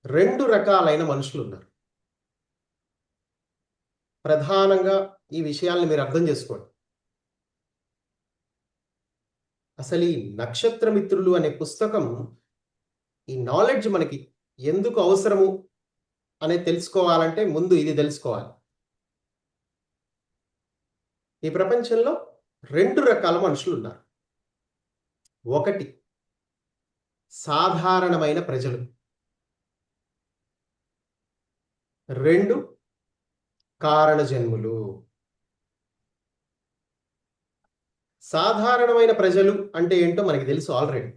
2 రకాలైన మనుషులున్నారు. ప్రధానంగా ఈ విషయాల్ని మీరు అర్థం చేసుకోండి. అసలు ఈ 'నక్షత్రమిత్రులు' అనే పుస్తకం ఈ నాలెడ్జ్ మనకి ఎందుకు అవసరము అనేది తెలుసుకోవాలంటే ముందు ఇది తెలుసుకోవాలి. ఈ ప్రపంచంలో 2 రకాల మనుషులున్నారు. ఒకటి సాధారణమైన ప్రజలు. 2 కారణజన్ములు. సాధారణమైన ప్రజలు అంటే ఏంటో మనకి తెలుసు ఆల్రెడీ.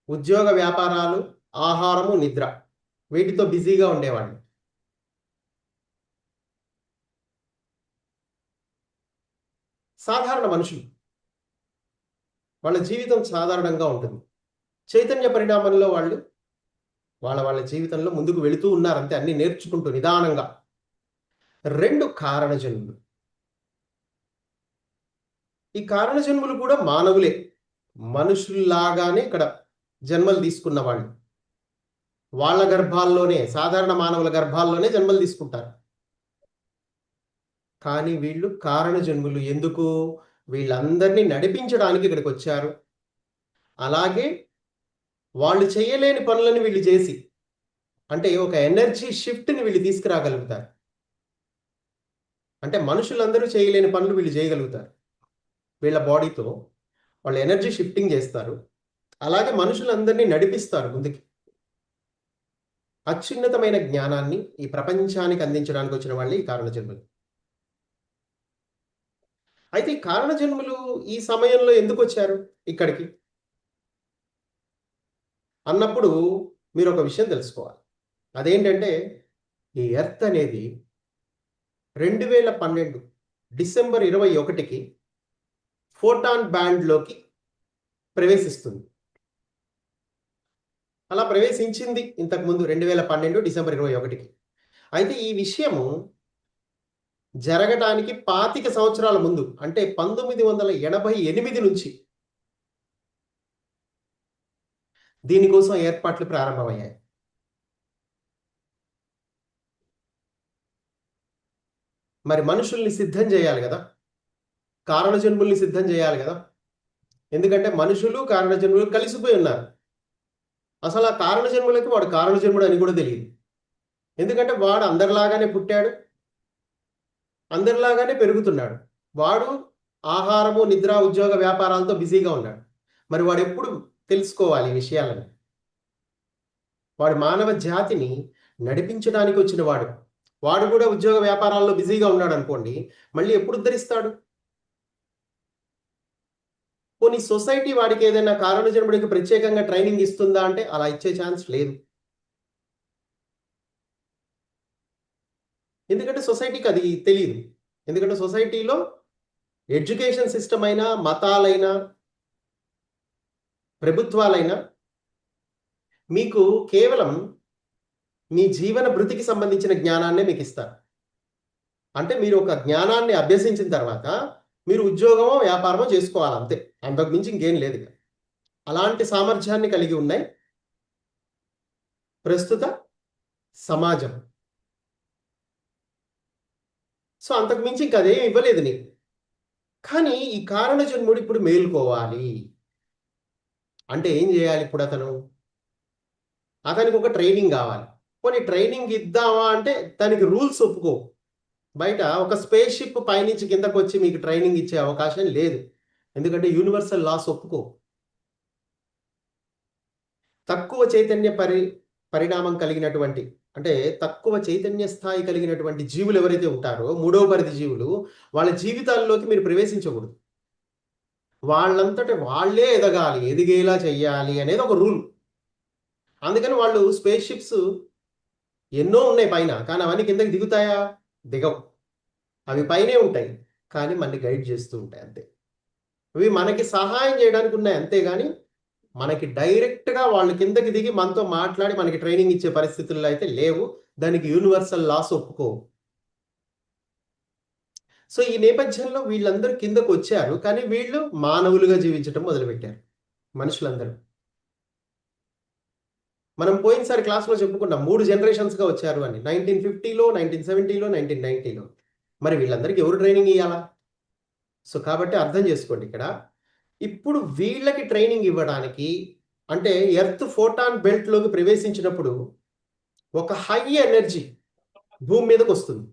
ఉద్యోగ, వ్యాపారాలు, ఆహారము, నిద్ర వీటితో బిజీగా ఉండేవాళ్ళు. సాధారణ మనుషులు. వాళ్ళ జీవితం సాధారణంగా ఉంటుంది. చైతన్య పరిణామంలో వాళ్ళు వాళ్ళ జీవితంలో ముందుకు వెళుతూ ఉన్నారు అంతే, అన్ని నేర్చుకుంటూ నిదానంగా. 2 కారణజన్ములు. ఈ కారణజన్ములు కూడా మానవులే. మనుషుల్లాగానే ఇక్కడ జన్మలు తీసుకున్న వాళ్ళు. వాళ్ళ గర్భాల్లోనే, సాధారణ మానవుల గర్భాల్లోనే జన్మలు తీసుకుంటారు. కానీ వీళ్ళు కారణజన్ములు. ఎందుకు? వీళ్ళందరినీ నడిపించడానికి ఇక్కడికొచ్చారు. అలాగే వాళ్ళు చేయలేని పనులను వీళ్ళు చేసి, అంటే ఒక ఎనర్జీ షిఫ్ట్‌ని వీళ్ళు తీసుకురాగలుగుతారు. అంటే మనుషులందరూ చేయలేని పనులు వీళ్ళు చేయగలుగుతారు. వీళ్ళ బాడీతో వాళ్ళు ఎనర్జీ షిఫ్టింగ్ చేస్తారు. అలాగే మనుషులందరినీ నడిపిస్తారు ముందుకి. అత్యున్నతమైన జ్ఞానాన్ని ఈ ప్రపంచానికి అందించడానికి వచ్చిన వాళ్ళే ఈ కారణజన్ములు. అయితే ఈ కారణజన్ములు ఈ సమయంలో ఎందుకొచ్చారు ఇక్కడికి? అన్నప్పుడు మీరొక విషయం తెలుసుకోవాలి. అదేంటంటే ఈ ఎర్త్ అనేది 2012 డిసెంబర్ 21కి ఫోటాన్ బ్యాండ్‌లోకి ప్రవేశిస్తుంది. అలా ప్రవేశించింది ఇంతకుముందు 2012 డిసెంబర్ 21కి. అయితే ఈ విషయము జరగటానికి 25 సంవత్సరాల ముందు అంటే 1988 నుంచి దీనికోసం ఏర్పాట్లు ప్రారంభమయ్యాయి. మరి మనుషుల్ని సిద్ధం చేయాలి గదా! కారణజన్ముల్ని సిద్ధం చేయాలి గదా! ఎందుకంటే మనుషులు, కారణజన్ములు కలిసిపోయి ఉన్నారు. అసలు ఆ కారణజన్ములకి వాడు కారణజన్ముడు అని కూడా తెలీదు. ఎందుకంటే వాడు అందరిలాగానే పుట్టాడు. అందరిలాగానే పెరుగుతున్నాడు. వాడు ఆహారము, నిద్ర, ఉద్యోగ, వ్యాపారాలతో బిజీగా ఉన్నాడు. మరి వాడెప్పుడు తెలుసుకోవాలి ఈ విషయాలను? వాడు మానవ జాతిని నడిపించడానికి వచ్చిన వాడు. వాడు కూడా ఉద్యోగ వ్యాపారాల్లో బిజీగా ఉన్నాడనుకోండి, మళ్ళీ ఎప్పుడు ఉద్ధరిస్తాడు? పోనీ సొసైటీ వాడికి ఏదైనా కారణజన్ముడికి ప్రత్యేకంగా ట్రైనింగ్ ఇస్తుందా అంటే అలా ఇచ్చే ఛాన్స్ లేదు. ఎందుకంటే సొసైటీకి అది తెలీదు. ఎందుకంటే సొసైటీలో ఎడ్యుకేషన్ సిస్టమ్ అయినా, మతాలైనా, ప్రభుత్వాలైనా మీకు కేవలం మీ జీవన భృతికి సంబంధించిన జ్ఞానాన్నే మీకిస్తారు. అంటే మీరు ఒక జ్ఞానాన్ని అభ్యసించిన తర్వాత మీరు ఉద్యోగమో, వ్యాపారమో చేసుకోవాలి అంతే. అంతకు మించి ఇంకేం లేదిక. అలాంటి సామర్థ్యాన్ని కలిగి ఉన్నాయి ప్రస్తుత సమాజం. సో, అంతకు మించి ఇంక అదేం ఇవ్వలేదు నీకు. కానీ ఈ కారణజన్ముడు ఇప్పుడు మేలుకోవాలి. అంటే ఏం జేయాలి ఇప్పుడతను? అతనికి ఒక ట్రైనింగ్ గావాలి. పోనీ ట్రైనింగ్ ఇద్దామా అంటే దానికి రూల్స్ ఒప్పుకోవు. బయట ఒక స్పేస్ షిప్ పైనుంచి కిందకొచ్చి మీకు ట్రైనింగ్ ఇచ్చే అవకాశం లేదు. ఎందుకంటే యూనివర్సల్ లాస్ ఒప్పుకోవు. తక్కువ చైతన్య పరిణామం కలిగినటువంటి, అంటే తక్కువ చైతన్య స్థాయి కలిగినటువంటి జీవులు ఎవరైతే ఉంటారో, మూడవ పరిధి జీవులు, వాళ్ళ జీవితాల్లోకి మీరు ప్రవేశించకూడదు. వాళ్ళంతట వాళ్ళే ఎదగాలి, ఎదిగేలా చెయ్యాలి అనేది ఒక రూల్. అందుకని వాళ్ళు స్పేస్ షిప్స్ ఎన్నో ఉన్నాయి పైన. కానీ అవన్నీ కిందకి దిగుతాయా? దిగవు. అవి పైనే ఉంటాయి. కానీ మనల్ని గైడ్ చేస్తూ ఉంటాయి అంతే. అవి మనకి సహాయం చేయడానికి ఉన్నాయి అంతేగాని, మనకి డైరెక్ట్‌గా వాళ్ళు కిందకి దిగి మనతో మాట్లాడి మనకి ట్రైనింగ్ ఇచ్చే పరిస్థితుల్లో అయితే లేవు. దానికి యూనివర్సల్ లాస్ ఒప్పుకోవు. సో, ఈ నేపథ్యంలో వీళ్ళందరూ కిందకొచ్చారు. కానీ వీళ్ళు మానవులుగా జీవించటం మొదలుపెట్టారు మనుషులందరూ. మనం పోయినసారి క్లాస్లో చెప్పుకున్నాం 3 జనరేషన్స్గా వచ్చారు అని. 1950లో, 1970లో, 1990లో. మరి వీళ్ళందరికీ ఎవరు ట్రైనింగ్ ఇవ్వాలా? సో కాబట్టి అర్థం చేసుకోండి ఇక్కడ. ఇప్పుడు వీళ్ళకి ట్రైనింగ్ ఇవ్వడానికి అంటే ఎర్త్ ఫోటాన్ బెల్ట్లోకి ప్రవేశించినప్పుడు ఒక హై ఎనర్జీ భూమి మీదకి వస్తుంది.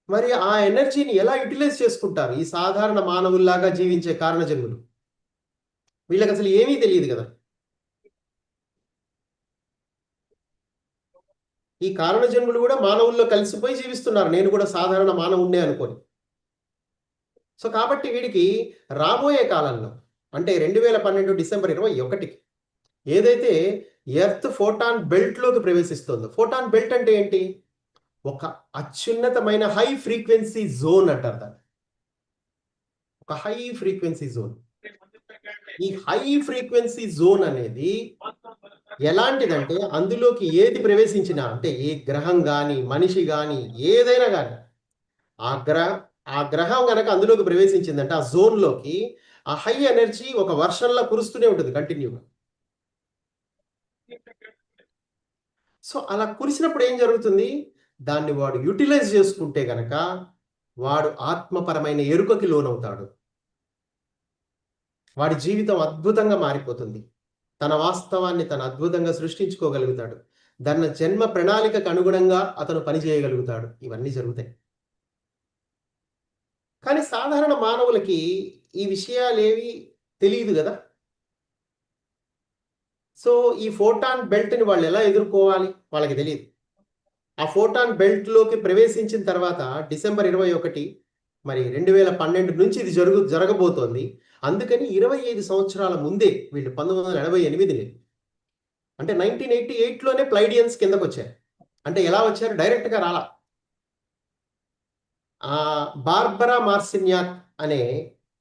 మరి ఆ ఎనర్జీని ఎలా యూటిలైజ్ చేసుకుంటారు ఈ సాధారణ మానవుల్లాగా జీవించే కారణజన్ములు? వీళ్ళకి అసలు ఏమీ తెలియదు కదా. ఈ కారణజన్ములు కూడా మానవుల్లో కలిసిపోయి జీవిస్తున్నారు, నేను కూడా సాధారణ మానవుణ్ణే అనుకోని. సో కాబట్టి వీడికి రాబోయే కాలంలో అంటే 2012 డిసెంబర్ 21కి ఏదైతే ఎర్త్ ఫోటాన్ బెల్ట్లోకి ప్రవేశిస్తుందో, ఫోటాన్ బెల్ట్ అంటే ఏంటి? ఒక అత్యున్నతమైన హై ఫ్రీక్వెన్సీ జోన్ అంటారు దాన్ని. ఒక హై ఫ్రీక్వెన్సీ జోన్. ఈ హై ఫ్రీక్వెన్సీ జోన్ అనేది ఎలాంటిదంటే అందులోకి ఏది ప్రవేశించినా అంటే ఏ గ్రహం కానీ మనిషి కానీ ఏదైనా కానీ ఆ గ్రహం కనుక అందులోకి ప్రవేశించిందంటే ఆ జోన్లోకి ఆ హై ఎనర్జీ ఒక వర్షంలా కురుస్తూనే ఉంటుంది కంటిన్యూగా. సో అలా కురిసినప్పుడు ఏం జరుగుతుంది? దాన్ని వాడు యూటిలైజ్ చేసుకుంటే గనక వాడు ఆత్మపరమైన ఎరుకకి లోనవుతాడు. వాడి జీవితం అద్భుతంగా మారిపోతుంది. తన వాస్తవాన్ని తను అద్భుతంగా సృష్టించుకోగలుగుతాడు. తన జన్మ ప్రణాళికకు అనుగుణంగా అతను పనిచేయగలుగుతాడు. ఇవన్నీ జరుగుతాయి. కానీ సాధారణ మానవులకి ఈ విషయాలేవి తెలియదు కదా. సో ఈ ఫోటాన్ బెల్ట్ని వాళ్ళు ఎలా ఎదుర్కోవాలి? వాళ్ళకి తెలియదు. ఆ ఫోటాన్ బెల్ట్లోకి ప్రవేశించిన తర్వాత డిసెంబర్ 21 మరి 2012 నుంచి ఇది జరగబోతోంది. అందుకని 25 సంవత్సరాల ముందే వీళ్ళు 1988 అంటే 1988లోనే ప్లైడియన్స్ కిందకు వచ్చారు. అంటే ఎలా వచ్చారు? డైరెక్ట్గా రాలా. బార్బరా మార్సిన్యాక్ అనే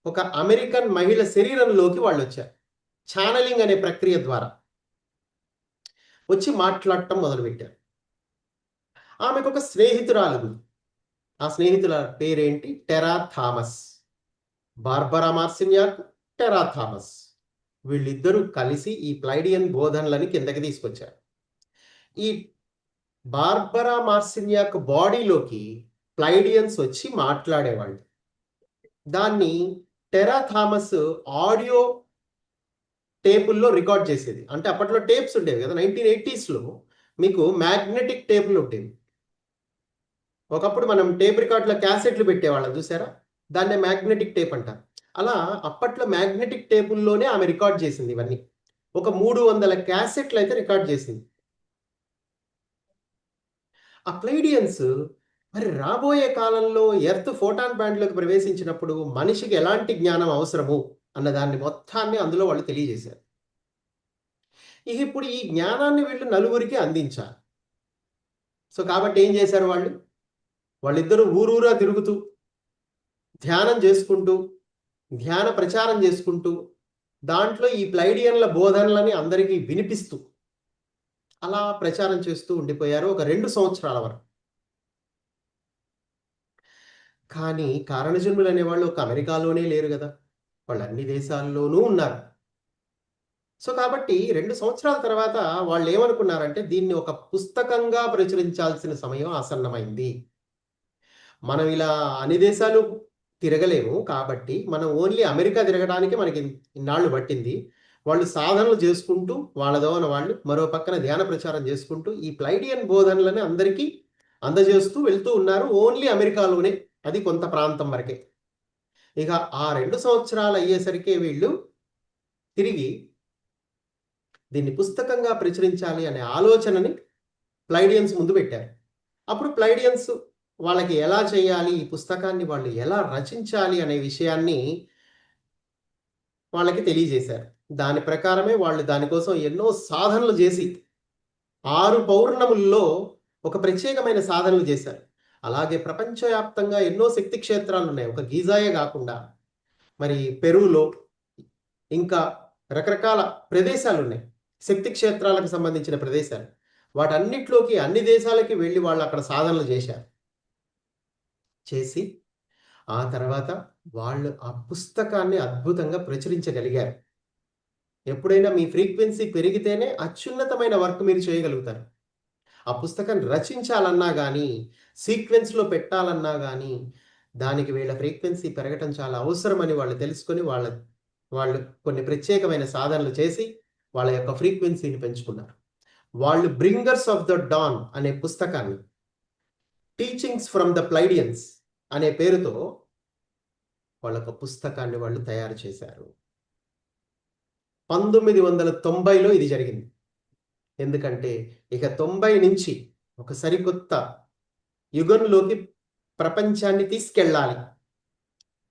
ఒక అమెరికన్ మహిళ శరీరంలోకి వాళ్ళు వచ్చారు. ఛానలింగ్ అనే ప్రక్రియ ద్వారా వచ్చి మాట్లాడటం మొదలుపెట్టారు. ఆమెకు ఒక స్నేహితురాలు ఉంది. ఆ స్నేహితుల పేరేంటి? Terra Thomas. Barbara Marciniak, Terra Thomas వీళ్ళిద్దరూ కలిసి ఈ ప్లైడియన్ బోధనలని కిందకి తీసుకొచ్చారు. ఈ బార్బరా మార్సిన్యాక్ బాడీలోకి ప్లైడియన్స్ వచ్చి మాట్లాడేవాళ్ళు. దాన్ని టెరా థామస్ ఆడియో టేపుల్లో రికార్డ్ చేసేది. అంటే అప్పట్లో టేప్స్ ఉండేవి కదా. 1980స్లో మీకు మ్యాగ్నెటిక్ టేపులు ఉండేవి. ఒకప్పుడు మనం టేప్ రికార్డులో క్యాసెట్లు పెట్టేవాళ్ళం చూసారా? దాన్నే మ్యాగ్నెటిక్ టేప్ అంటారు. అలా అప్పట్లో మ్యాగ్నెటిక్ టేపుల్లోనే ఆమె రికార్డ్ చేసింది ఇవన్నీ. ఒక 300 క్యాసెట్లు అయితే రికార్డ్ చేసింది. ఆ ప్లైడియన్స్ మరి రాబోయే కాలంలో ఎర్త్ ఫోటాన్ బ్యాండ్లోకి ప్రవేశించినప్పుడు మనిషికి ఎలాంటి జ్ఞానం అవసరము అన్న దాన్ని మొత్తాన్ని అందులో వాళ్ళు తెలియజేశారు. ఇప్పుడు ఈ జ్ఞానాన్ని వీళ్ళు నలుగురికి అందించాలి. సో కాబట్టి ఏం చేశారు వాళ్ళిద్దరూ ఊరూరా తిరుగుతూ ధ్యానం చేసుకుంటూ ధ్యాన ప్రచారం చేసుకుంటూ దాంట్లో ఈ ప్లైడియన్ల బోధనలని అందరికీ వినిపిస్తూ అలా ప్రచారం చేస్తూ ఉండిపోయారు ఒక 2 సంవత్సరాల వరకు. కానీ కారణజన్ములు అనేవాళ్ళు ఒక అమెరికాలోనే లేరు కదా. వాళ్ళు అన్ని దేశాల్లోనూ ఉన్నారు. సో కాబట్టి 2 సంవత్సరాల తర్వాత వాళ్ళు ఏమనుకున్నారంటే దీన్ని ఒక పుస్తకంగా ప్రచురించాల్సిన సమయం ఆసన్నమైంది. మనం ఇలా అన్ని దేశాలు తిరగలేము కాబట్టి మనం ఓన్లీ అమెరికా తిరగడానికి మనకి ఇన్నాళ్ళు పట్టింది. వాళ్ళు సాధనలు చేసుకుంటూ వాళ్ళదోన వాళ్ళు మరో పక్కన ధ్యాన ప్రచారం చేసుకుంటూ ఈ ప్లైడియన్ బోధనలని అందరికీ అందజేస్తూ వెళ్తూ ఉన్నారు. ఓన్లీ అమెరికాలోనే, అది కొంత ప్రాంతం వరకే. ఇక ఆ 2 సంవత్సరాలు అయ్యేసరికి వీళ్ళు తిరిగి దీన్ని పుస్తకంగా ప్రచురించాలి అనే ఆలోచనని ప్లైడియన్స్ ముందు పెట్టారు. అప్పుడు ప్లైడియన్స్ వాళ్ళకి ఎలా చేయాలి, ఈ పుస్తకాన్ని వాళ్ళు ఎలా రచించాలి అనే విషయాన్ని వాళ్ళకి తెలియజేశారు. దాని ప్రకారమే వాళ్ళు దానికోసం ఎన్నో సాధనలు చేసి 6 పౌర్ణముల్లో ఒక ప్రత్యేకమైన సాధనలు చేశారు. అలాగే ప్రపంచవ్యాప్తంగా ఎన్నో శక్తి క్షేత్రాలు ఉన్నాయి. ఒక గీజాయే కాకుండా మరి పెరూలో ఇంకా రకరకాల ప్రదేశాలు ఉన్నాయి. శక్తి క్షేత్రాలకు సంబంధించిన ప్రదేశాలు. వాటన్నిటిలోకి అన్ని దేశాలకి వెళ్ళి వాళ్ళు అక్కడ సాధనలు చేశారు. చేసి ఆ తర్వాత వాళ్ళు ఆ పుస్తకాన్ని అద్భుతంగా ప్రచురించగలిగారు. ఎప్పుడైనా మీ ఫ్రీక్వెన్సీ పెరిగితేనే అత్యున్నతమైన వర్క్ మీరు చేయగలుగుతారు. ఆ పుస్తకాన్ని రచించాలన్నా గానీ, సీక్వెన్స్‌లో పెట్టాలన్నా గానీ, దానికి వీళ్ళ ఫ్రీక్వెన్సీ పెరగటం చాలా అవసరమని వాళ్ళు తెలుసుకొని, వాళ్ళు కొన్ని ప్రత్యేకమైన సాధనలు చేసి, వాళ్ళ యొక్క ఫ్రీక్వెన్సీని పెంచుకున్నారు. వాళ్ళు 'బ్రింగర్స్ ఆఫ్ ద డాన్' అనే పుస్తకాన్ని 'టీచింగ్స్ ఫ్రమ్ ద ప్లైడియన్స్' అనే పేరుతో వాళ్ళొక పుస్తకాన్ని వాళ్ళు తయారు చేశారు. 1990లో ఇది జరిగింది. ఎందుకంటే, ఇక 90 నుంచి ఒక సరికొత్త యుగంలోకి ప్రపంచాన్ని తీసుకెళ్ళాలి.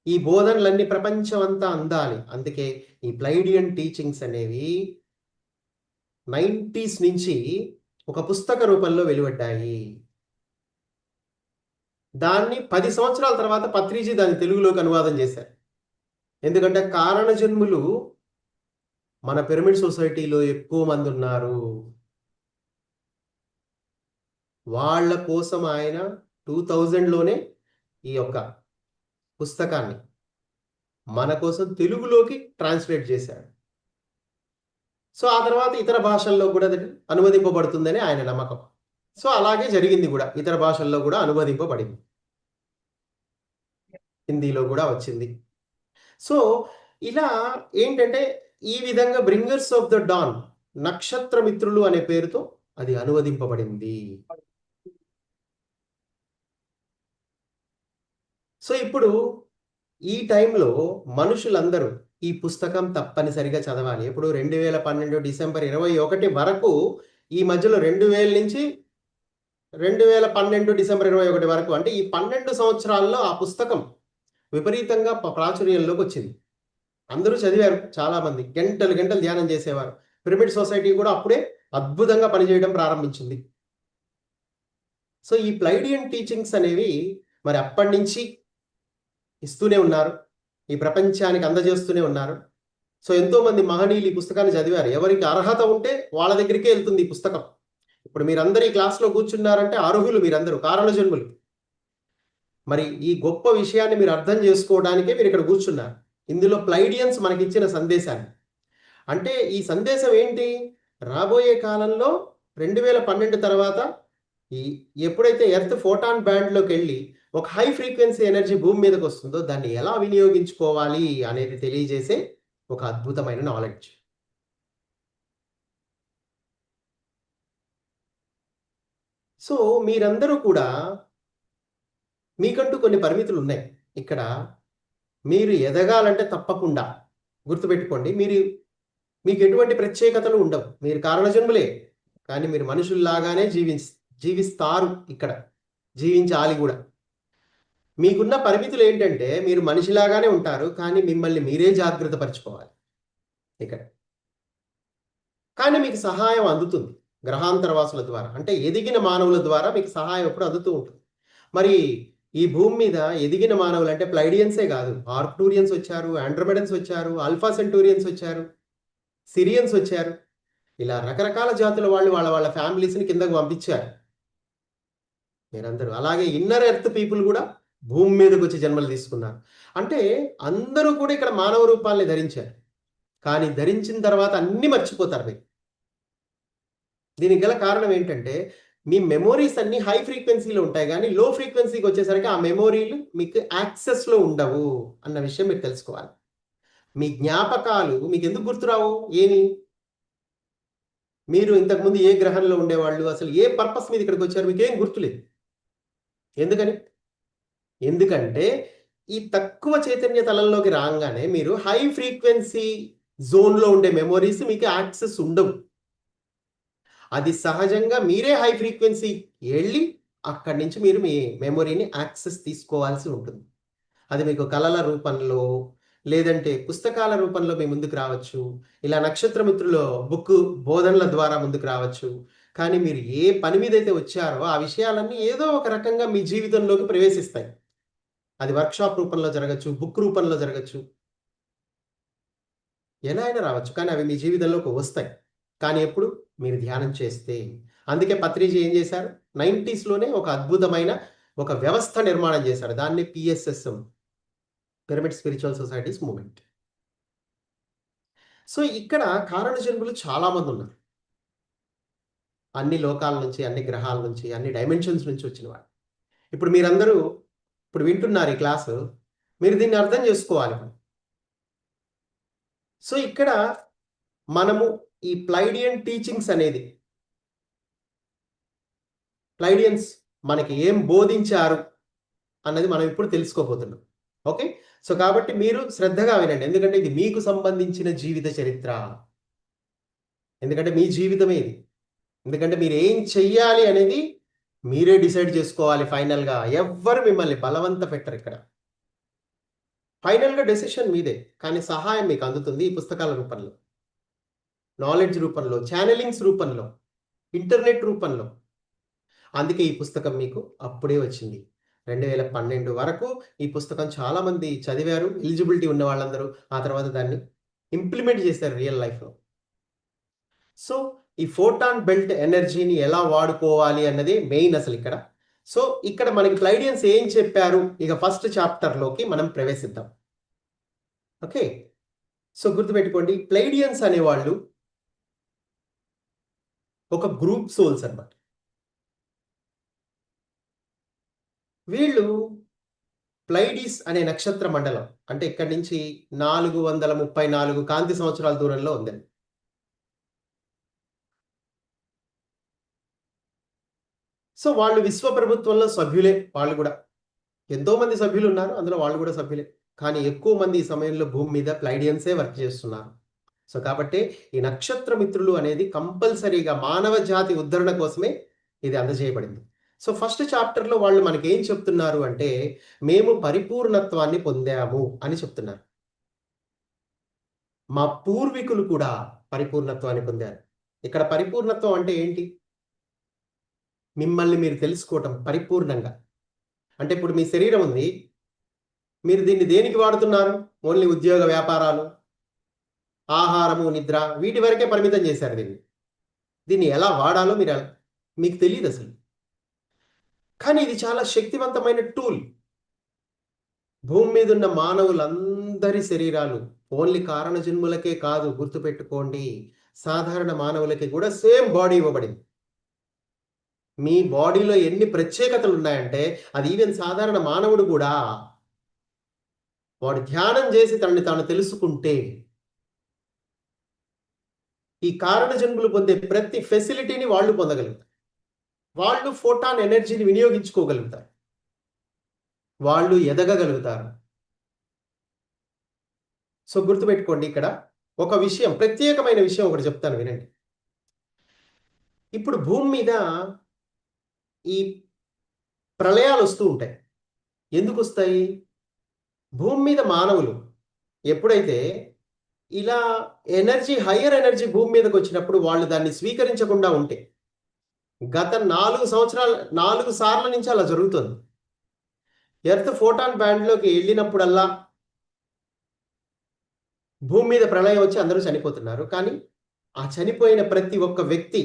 ఈ బోధనలన్నీ ప్రపంచమంతా అందాలి. అందుకే ఈ ప్లైడియన్ టీచింగ్స్ అనేవి 90స్ నుంచి ఒక పుస్తక రూపంలో వెలువడ్డాయి. దాన్ని 10 సంవత్సరాల తర్వాత పత్రిజీ దాన్ని తెలుగులోకి అనువాదం చేశారు. ఎందుకంటే కారణజన్ములు మన పిరమిడ్ సొసైటీలో ఎక్కువ మంది ఉన్నారు. వాళ్ళ కోసం ఆయన 2000లోనే ఈ యొక్క పుస్తకాన్ని మన కోసం తెలుగులోకి ట్రాన్స్లేట్ చేశాడు. సో ఆ తర్వాత ఇతర భాషల్లో కూడా అది అనువదింపబడుతుందని ఆయన నమ్మకం. సో అలాగే జరిగింది కూడా. ఇతర భాషల్లో కూడా అనువదింపబడింది. హిందీలో కూడా వచ్చింది. సో ఇలా ఏంటంటే ఈ విధంగా 'బ్రింగర్స్ ఆఫ్ ద డాన్' నక్షత్ర మిత్రులు అనే పేరుతో అది అనువదింపబడింది. సో ఇప్పుడు ఈ టైంలో మనుషులందరూ ఈ పుస్తకం తప్పనిసరిగా చదవాలి. ఎప్పుడు 2012 డిసెంబర్ 21 వరకు, ఈ మధ్యలో 2000 నుంచి 2012 డిసెంబర్ 21 వరకు, అంటే ఈ 12 సంవత్సరాల్లో ఆ పుస్తకం విపరీతంగా ప్రాచుర్యంలోకి వచ్చింది. అందరూ చదివారు చాలామంది. గంటలు గంటలు ధ్యానం చేసేవారు. పిరమిడ్ సొసైటీ కూడా అప్పుడే అద్భుతంగా పనిచేయడం ప్రారంభించింది. సో ఈ ప్లైడియన్ టీచింగ్స్ అనేవి మరి అప్పటినుంచి ఇస్తూనే ఉన్నారు. ఈ ప్రపంచానికి అందజేస్తూనే ఉన్నారు. సో ఎంతోమంది మహనీయులు ఈ పుస్తకాన్ని చదివారు. ఎవరికి అర్హత ఉంటే వాళ్ళ దగ్గరికే వెళ్తుంది ఈ పుస్తకం. ఇప్పుడు మీరందరూ ఈ క్లాస్‌లో కూర్చున్నారంటే అర్హులు మీరందరూ, కారణజన్ములు. మరి ఈ గొప్ప విషయాన్ని మీరు అర్థం చేసుకోవడానికే మీరు ఇక్కడ కూర్చున్నారు. ఇందులో ప్లైడియన్స్ మనకిచ్చిన సందేశాన్ని. అంటే ఈ సందేశం ఏంటి? రాబోయే కాలంలో 2012 తర్వాత ఎప్పుడైతే ఎర్త్ ఫోటాన్ బ్యాండ్‌లోకెళ్ళి ఒక హై ఫ్రీక్వెన్సీ ఎనర్జీ భూమి మీదకి వస్తుందో దాన్ని ఎలా వినియోగించుకోవాలి అనేది తెలియజేసే ఒక అద్భుతమైన నాలెడ్జ్. సో మీరందరూ కూడా మీకంటూ కొన్ని పరిమితులు ఉన్నాయి. ఇక్కడ మీరు ఎదగాలంటే తప్పకుండా గుర్తుపెట్టుకోండి. మీకు ఎటువంటి ప్రత్యేకతలు ఉండవు. మీరు కారణజన్ములే. కానీ మీరు మనుషుల్లాగానే జీవిస్తారు ఇక్కడ. జీవించాలి కూడా. మీకున్న పరిమితులు ఏంటంటే మీరు మనిషిలాగానే ఉంటారు. కానీ మిమ్మల్ని మీరే జాగ్రత్త పరుచుకోవాలి ఇక్కడ. కానీ మీకు సహాయం అందుతుంది గ్రహాంతరవాసుల ద్వారా. అంటే ఎదిగిన మానవుల ద్వారా మీకు సహాయం ఎప్పుడు అందుతూ ఉంటుంది. మరి ఈ భూమి మీద ఎదిగిన మానవులు అంటే ప్లైడియన్సే కాదు. ఆర్క్టూరియన్స్ వచ్చారు, ఆండ్రోమెడన్స్ వచ్చారు, ఆల్ఫా సెంటూరియన్స్ వచ్చారు, సిరియన్స్ వచ్చారు. ఇలా రకరకాల జాతుల వాళ్ళు వాళ్ళ ఫ్యామిలీస్ని కిందకు పంపించారు మీరందరూ. అలాగే ఇన్నర్ ఎర్త్ పీపుల్ కూడా భూమి మీదకి వచ్చి జన్మలు తీసుకున్నారు. అంటే అందరూ కూడా ఇక్కడ మానవ రూపాల్ని ధరించారు. కానీ ధరించిన తర్వాత అన్ని మర్చిపోతారు మీరు. దీనికి గల కారణం ఏంటంటే మీ మెమోరీస్ అన్ని హై ఫ్రీక్వెన్సీలో ఉంటాయి. కానీ లో ఫ్రీక్వెన్సీకి వచ్చేసరికి ఆ మెమోరీలు మీకు యాక్సెస్లో ఉండవు అన్న విషయం మీరు తెలుసుకోవాలి. మీ జ్ఞాపకాలు మీకు ఎందుకు గుర్తురావు? ఏమి? మీరు ఇంతకుముందు ఏ గ్రహంలో ఉండేవాళ్ళు, అసలు ఏ పర్పస్ మీద ఇక్కడికి వచ్చారు, మీకేం గుర్తులేదు. ఎందుకని? ఎందుకంటే ఈ తక్కువ చైతన్య తలంలోకి రాగానే మీరు హై ఫ్రీక్వెన్సీ జోన్లో ఉండే మెమోరీస్ మీకు యాక్సెస్ ఉండవు. అది సహజంగా మీరే హై ఫ్రీక్వెన్సీ వెళ్ళి అక్కడి నుంచి మీరు మీ మెమొరీని యాక్సెస్ తీసుకోవాల్సి ఉంటుంది. అది మీకు కళల రూపంలో, లేదంటే పుస్తకాల రూపంలో మీ ముందుకు రావచ్చు. ఇలా నక్షత్రమిత్రులో బుక్ బోధనల ద్వారా ముందుకు రావచ్చు. కానీ మీరు ఏ పని మీద అయితే వచ్చారో ఆ విషయాలన్నీ ఏదో ఒక రకంగా మీ జీవితంలోకి ప్రవేశిస్తాయి. అది వర్క్షాప్ రూపంలో జరగచ్చు, బుక్ రూపంలో జరగచ్చు, ఎలా అయినా రావచ్చు. కానీ అవి మీ జీవితంలోకి వస్తాయి. కానీ ఎప్పుడు? మీరు ధ్యానం చేస్తే. అందుకే పత్రిజీ ఏం చేశారు? 90స్‌లోనే ఒక అద్భుతమైన ఒక వ్యవస్థ నిర్మాణం చేశారు. దాన్ని PSSM, pyramid spiritual societies movement. So ఇక్కడ కారణ జన్ములు చాలా మంది ఉన్నారు. అన్ని లోకాల నుంచి, అన్ని గ్రహాల నుంచి, అన్ని డైమెన్షన్స్ నుంచి వచ్చిన వాళ్ళు. ఇప్పుడు మీరందరూ ఇప్పుడు వింటున్నారు ఈ క్లాసు. మీరు దీన్ని అర్థం చేసుకోవాలి. సో ఇక్కడ మనము ఈ ప్లైడియన్ టీచింగ్స్ అనేది, ప్లైడియన్స్ మనకి ఏం బోధించారు అన్నది మనం ఇప్పుడు తెలుసుకోబోతున్నాం. ఓకే, సో కాబట్టి మీరు శ్రద్ధగా వినండి, ఎందుకంటే ఇది మీకు సంబంధించిన జీవిత చరిత్ర. ఎందుకంటే మీ జీవితమే ఇది. ఎందుకంటే మీరు ఏం చెయ్యాలి అనేది మీరే డిసైడ్ చేసుకోవాలి. ఫైనల్గా ఎవ్వరు మిమ్మల్ని బలవంత పెట్టరు ఇక్కడ. ఫైనల్గా డెసిషన్ మీదే, కానీ సహాయం మీకు అందుతుంది ఈ పుస్తకాల రూపంలో, నాలెడ్జ్ రూపంలో, ఛానలింగ్స్ రూపంలో, ఇంటర్నెట్ రూపంలో. అందుకే ఈ పుస్తకం మీకు అప్పుడే వచ్చింది. 2012 వరకు ఈ పుస్తకం చాలామంది చదివారు, ఎలిజిబిలిటీ ఉన్న వాళ్ళందరూ. ఆ తర్వాత దాన్ని ఇంప్లిమెంట్ చేశారు రియల్ లైఫ్లో. సో ఈ ఫోటాన్ బెల్ట్ ఎనర్జీని ఎలా వాడుకోవాలి అన్నది మెయిన్ అసలు ఇక్కడ. సో ఇక్కడ మనకి ప్లైడియన్స్ ఏం చెప్పారు, ఇక ఫస్ట్ చాప్టర్లోకి మనం ప్రవేశిద్దాం. ఓకే, సో గుర్తుపెట్టుకోండి, ప్లైడియన్స్ అనేవాళ్ళు ఒక గ్రూప్ సోల్స్ అన్నమాట. వీళ్ళు ప్లైడీస్ అనే నక్షత్ర మండలం, అంటే ఇక్కడి నుంచి 434 కాంతి సంవత్సరాల దూరంలో ఉందండి. సో వాళ్ళు విశ్వ ప్రభుత్వంలో సభ్యులే. వాళ్ళు కూడా ఎంతో మంది సభ్యులు ఉన్నారు, అందులో వాళ్ళు కూడా సభ్యులే. కానీ ఎక్కువ మంది ఈ సమయంలో భూమి మీద ప్లైడియన్సే వర్క్ చేస్తున్నారు. సో కాబట్టి ఈ నక్షత్ర మిత్రులు అనేది కంపల్సరీగా మానవ జాతి ఉద్ధరణ కోసమే ఇది అందజేయబడింది. సో ఫస్ట్ చాప్టర్లో వాళ్ళు మనకి ఏం చెప్తున్నారు అంటే, మేము పరిపూర్ణత్వాన్ని పొందాము అని చెప్తున్నారు. మా పూర్వీకులు కూడా పరిపూర్ణత్వాన్ని పొందారు. ఇక్కడ పరిపూర్ణత్వం అంటే ఏంటి? మిమ్మల్ని మీరు తెలుసుకోవటం పరిపూర్ణంగా. అంటే ఇప్పుడు మీ శరీరం ఉంది, మీరు దీన్ని దేనికి వాడుతున్నారు? ఓన్లీ ఉద్యోగ వ్యాపారాలు, ఆహారము, నిద్ర, వీటి వరకే పరిమితం చేశారు దీన్ని. దీన్ని ఎలా వాడాలో మీకు తెలియదు అసలు. కానీ ఇది చాలా శక్తివంతమైన టూల్. భూమి మీద ఉన్న మానవులందరి శరీరాలు ఓన్లీ కారణ జన్ములకే కాదు, గుర్తుపెట్టుకోండి, సాధారణ మానవులకి కూడా సేమ్ బాడీ ఇవ్వబడింది. మీ బాడీలో ఎన్ని ప్రత్యేకతలు ఉన్నాయంటే అది ఈవెన్ సాధారణ మానవుడు కూడా వాడు ధ్యానం చేసి తనని తాను తెలుసుకుంటే ఈ కారణ జన్ములు పొందే ప్రతి ఫెసిలిటీని వాళ్ళు పొందగలుగుతారు. వాళ్ళు ఫోటాన్ ఎనర్జీని వినియోగించుకోగలుగుతారు, వాళ్ళు ఎదగగలుగుతారు. సో గుర్తుపెట్టుకోండి, ఇక్కడ ఒక విషయం, ప్రత్యేకమైన విషయం ఒకటి చెప్తాను వినండి. ఇప్పుడు భూమి మీద ఈ ప్రళయాలు వస్తూ ఉంటాయి. ఎందుకు వస్తాయి? భూమి మీద మానవులు ఎప్పుడైతే ఇలా ఎనర్జీ, హయ్యర్ ఎనర్జీ భూమి మీదకి వచ్చినప్పుడు వాళ్ళు దాన్ని స్వీకరించకుండా ఉంటే, గత 4 సార్ల నుంచి అలా జరుగుతుంది. ఎర్త్ ఫోటాన్ బ్యాండ్లోకి వెళ్ళినప్పుడల్లా భూమి మీద ప్రళయం వచ్చి అందరూ చనిపోతున్నారు. కానీ ఆ చనిపోయిన ప్రతి ఒక్క వ్యక్తి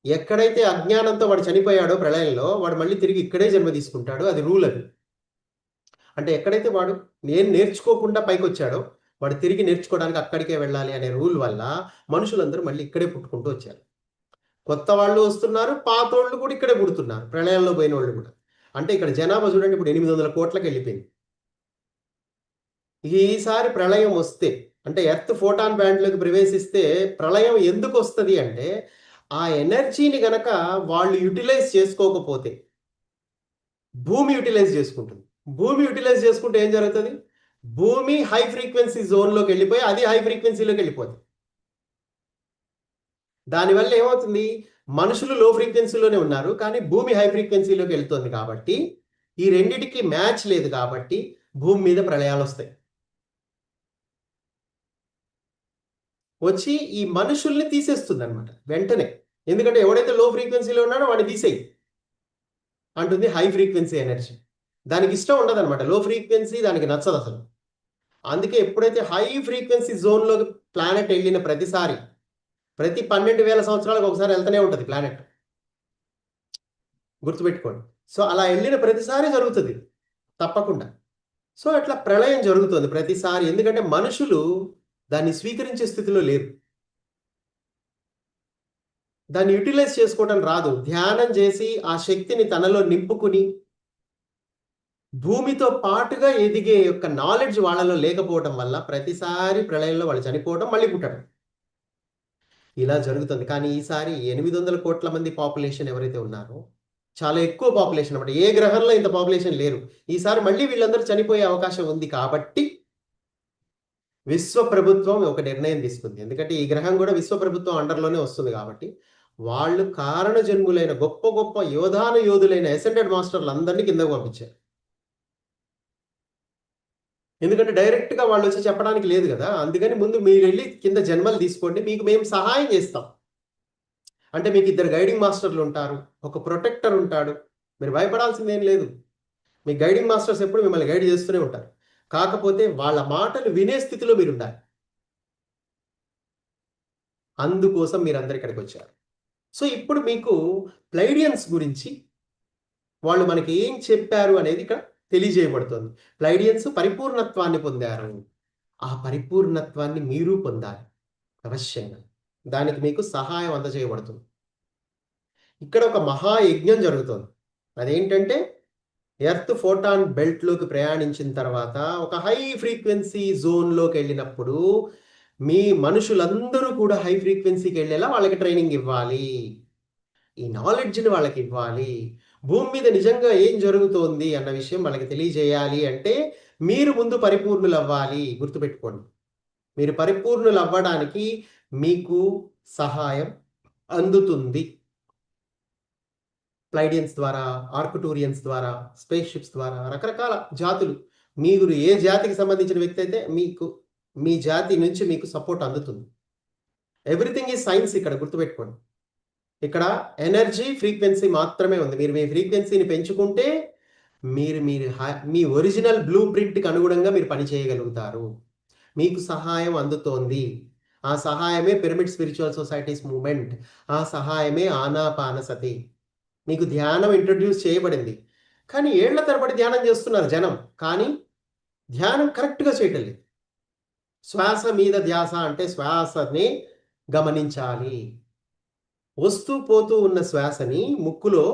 ఎక్కడైతే అజ్ఞానంతో వాడు చనిపోయాడో ప్రళయంలో, వాడు మళ్ళీ తిరిగి ఇక్కడే జన్మ తీసుకుంటాడు. అది రూల్. అది అంటే ఎక్కడైతే వాడు నేర్చుకోకుండా పైకి వచ్చాడో వాడు తిరిగి నేర్చుకోవడానికి అక్కడికే వెళ్ళాలి అనే రూల్ వల్ల మనుషులందరూ మళ్ళీ ఇక్కడే పుట్టుకుంటూ వచ్చారు. కొత్త వాళ్ళు వస్తున్నారు, పాతోళ్ళు కూడా ఇక్కడే పుడుతున్నారు, ప్రళయంలో పోయిన వాళ్ళు కూడా. అంటే ఇక్కడ జనాభా చూడండి, ఇప్పుడు 800 కోట్లకి వెళ్ళిపోయింది. ఈసారి ప్రళయం వస్తే, అంటే ఎర్త్ ఫోటాన్ బ్యాండ్లోకి ప్రవేశిస్తే ప్రళయం ఎందుకు వస్తుంది అంటే, ఆ ఎనర్జీని గనక వాళ్ళు యూటిలైజ్ చేసుకోకపోతే భూమి యూటిలైజ్ చేసుకుంటుంది. భూమి యూటిలైజ్ చేసుకుంటే ఏం జరుగుతుంది? భూమి హై ఫ్రీక్వెన్సీ జోన్లోకి వెళ్ళిపోయి అది హై ఫ్రీక్వెన్సీలోకి వెళ్ళిపోతుంది. దానివల్ల ఏమవుతుంది? మనుషులు లో ఫ్రీక్వెన్సీలోనే ఉన్నారు, కానీ భూమి హై ఫ్రీక్వెన్సీలోకి వెళ్తుంది. కాబట్టి ఈ రెండిటికి మ్యాచ్ లేదు, కాబట్టి భూమి మీద ప్రళయాలు వస్తాయి. వచ్చి ఈ మనుషుల్ని తీసేస్తుంది అనమాట వెంటనే. ఎందుకంటే ఎవడైతే లో ఫ్రీక్వెన్సీలో ఉన్నాడో వాడిని తీసేయి అంటుంది హై ఫ్రీక్వెన్సీ ఎనర్జీ. దానికి ఇష్టం ఉండదు అనమాట, లో ఫ్రీక్వెన్సీ దానికి నచ్చదు అసలు. అందుకే ఎప్పుడైతే హై ఫ్రీక్వెన్సీ జోన్లోకి ప్లానెట్ వెళ్ళిన ప్రతిసారి, ప్రతి 12,000 సంవత్సరాలకు ఒకసారి వెళ్తూనే ఉంటుంది ప్లానెట్, గుర్తుపెట్టుకోండి. సో అలా వెళ్ళిన ప్రతిసారి జరుగుతుంది తప్పకుండా. సో అట్లా ప్రళయం జరుగుతుంది ప్రతిసారి. ఎందుకంటే మనుషులు దాన్ని స్వీకరించే స్థితిలో లేరు. దాన్ని యూటిలైజ్ చేసుకోవడం రాదు. ధ్యానం చేసి ఆ శక్తిని తనలో నింపుకుని భూమితో పాటుగా ఎదిగే యొక్క నాలెడ్జ్ వాళ్ళలో లేకపోవడం వల్ల ప్రతిసారి ప్రళయంలో వాళ్ళు చనిపోవడం, మళ్ళీ పుట్టడం. ఇలా జరుగుతుంది. కానీ ఈసారి 800 కోట్ల మంది పాపులేషన్ ఎవరైతే ఉన్నారో, చాలా ఎక్కువ పాపులేషన్ అన్నమాట. ఏ గ్రహంలో ఇంత పాపులేషన్ లేరు. ఈసారి మళ్ళీ వీళ్ళందరూ చనిపోయే అవకాశం ఉంది కాబట్టి విశ్వ ప్రభుత్వం ఒక నిర్ణయం తీసుకుంది. ఎందుకంటే ఈ గ్రహం కూడా విశ్వ ప్రభుత్వం అండర్‌లోనే వస్తుంది కాబట్టి, వాళ్ళు కారణ జన్ములైన గొప్ప గొప్ప యోధులైన అసెండెడ్ మాస్టర్‌లందరిని కిందకు పంపించారు. ఎందుకంటే డైరెక్ట్‌గా వాళ్ళొచ్చి చెప్పడానికి లేదు గదా! అందుకని ముందు మీరెళ్లి కింద జన్మలు తీసుకోండి. మీకు మేము సహాయం చేస్తాం. అంటే మీకు ఇద్దరు గైడింగ్ మాస్టర్‌లుంటారు. ఒక ప్రొటెక్టర్ ఉంటాడు. మీరు భయపడాల్సిందేం లేదు. మీ గైడింగ్ మాస్టర్స్ ఎప్పుడు మిమ్మల్ని గైడ్ చేస్తూనే ఉంటారు. కాకపోతే వాళ్ళ మాటలు వినే స్థితిలో మీరుండాలి. అందుకోసం మీరందరూ ఇక్కడికొచ్చారు. సో, ఇప్పుడు మీకు ప్లైడియన్స్ గురించి వాళ్ళు మనకి ఏం చెప్పారు అనేది ఇక్కడ తెలియజేయబడుతుంది. ప్లైడియన్స్ పరిపూర్ణత్వాన్ని పొందారు. ఆ పరిపూర్ణత్వాన్ని మీరు పొందాలి అవశ్యంగా. దానికి మీకు సహాయం అందజేయబడుతుంది. ఇక్కడ ఒక మహాయజ్ఞం జరుగుతోంది. అదేంటంటే ఎర్త్ ఫోటాన్ బెల్ట్‌లోకి ప్రయాణించిన తర్వాత ఒక హై ఫ్రీక్వెన్సీ జోన్‌లోకెళ్ళినప్పుడు మీ మనుషులందరూ కూడా హై ఫ్రీక్వెన్సీకెళ్ళేలా వాళ్ళకి ట్రైనింగ్ ఇవ్వాలి. ఈ నాలెడ్జ్‌ని వాళ్ళకివ్వాలి. భూమి మీద నిజంగా ఏం జరుగుతోంది అన్న విషయం వాళ్ళకి తెలియజేయాలి అంటే, మీరు ముందు పరిపూర్ణులవ్వాలి. గుర్తుపెట్టుకోండి. మీరు పరిపూర్ణులవ్వడానికి మీకు సహాయం అందుతుంది. ప్లైడియన్స్ ద్వారా, ఆర్క్‌టూరియన్స్ ద్వారా, స్పేస్ షిప్స్ ద్వారా రకరకాల జాతులు. మీరు ఏ జాతికి సంబంధించిన వ్యక్తి అయితే మీ జాతి నుంచి మీకు సపోర్ట్ అందుతుంది. ఎవ్రీథింగ్ ఈజ్ సైన్స్ ఇక్కడ గుర్తుపెట్టుకోండి. ఇక్కడ ఎనర్జీ, ఫ్రీక్వెన్సీ మాత్రమే ఉంది. మీరు మీ ఫ్రీక్వెన్సీని పెంచుకుంటే మీరు మీరు మీ ఒరిజినల్ బ్లూ ప్రింట్‌కి అనుగుణంగా మీరు పని చేయగలుగుతారు. మీకు సహాయం అందుతోంది. ఆ సహాయమే పిరమిడ్ స్పిరిచువల్ సొసైటీస్ మూవ్‌మెంట్. ఆ సహాయమే ఆనాపానసతి. మీకు ధ్యానం ఇంట్రొడ్యూస్ చేయబడింది. కానీ ఏళ్ల తరబడి ధ్యానం చేస్తున్నారు జనం. కానీ ధ్యానం కరెక్ట్‌గా చేయటం లేదు. శ్వాస మీద ధ్యాస అంటే శ్వాసని గమనించాలి. వస్తూ పోతూ ఉన్న శ్వాసని ముక్కులో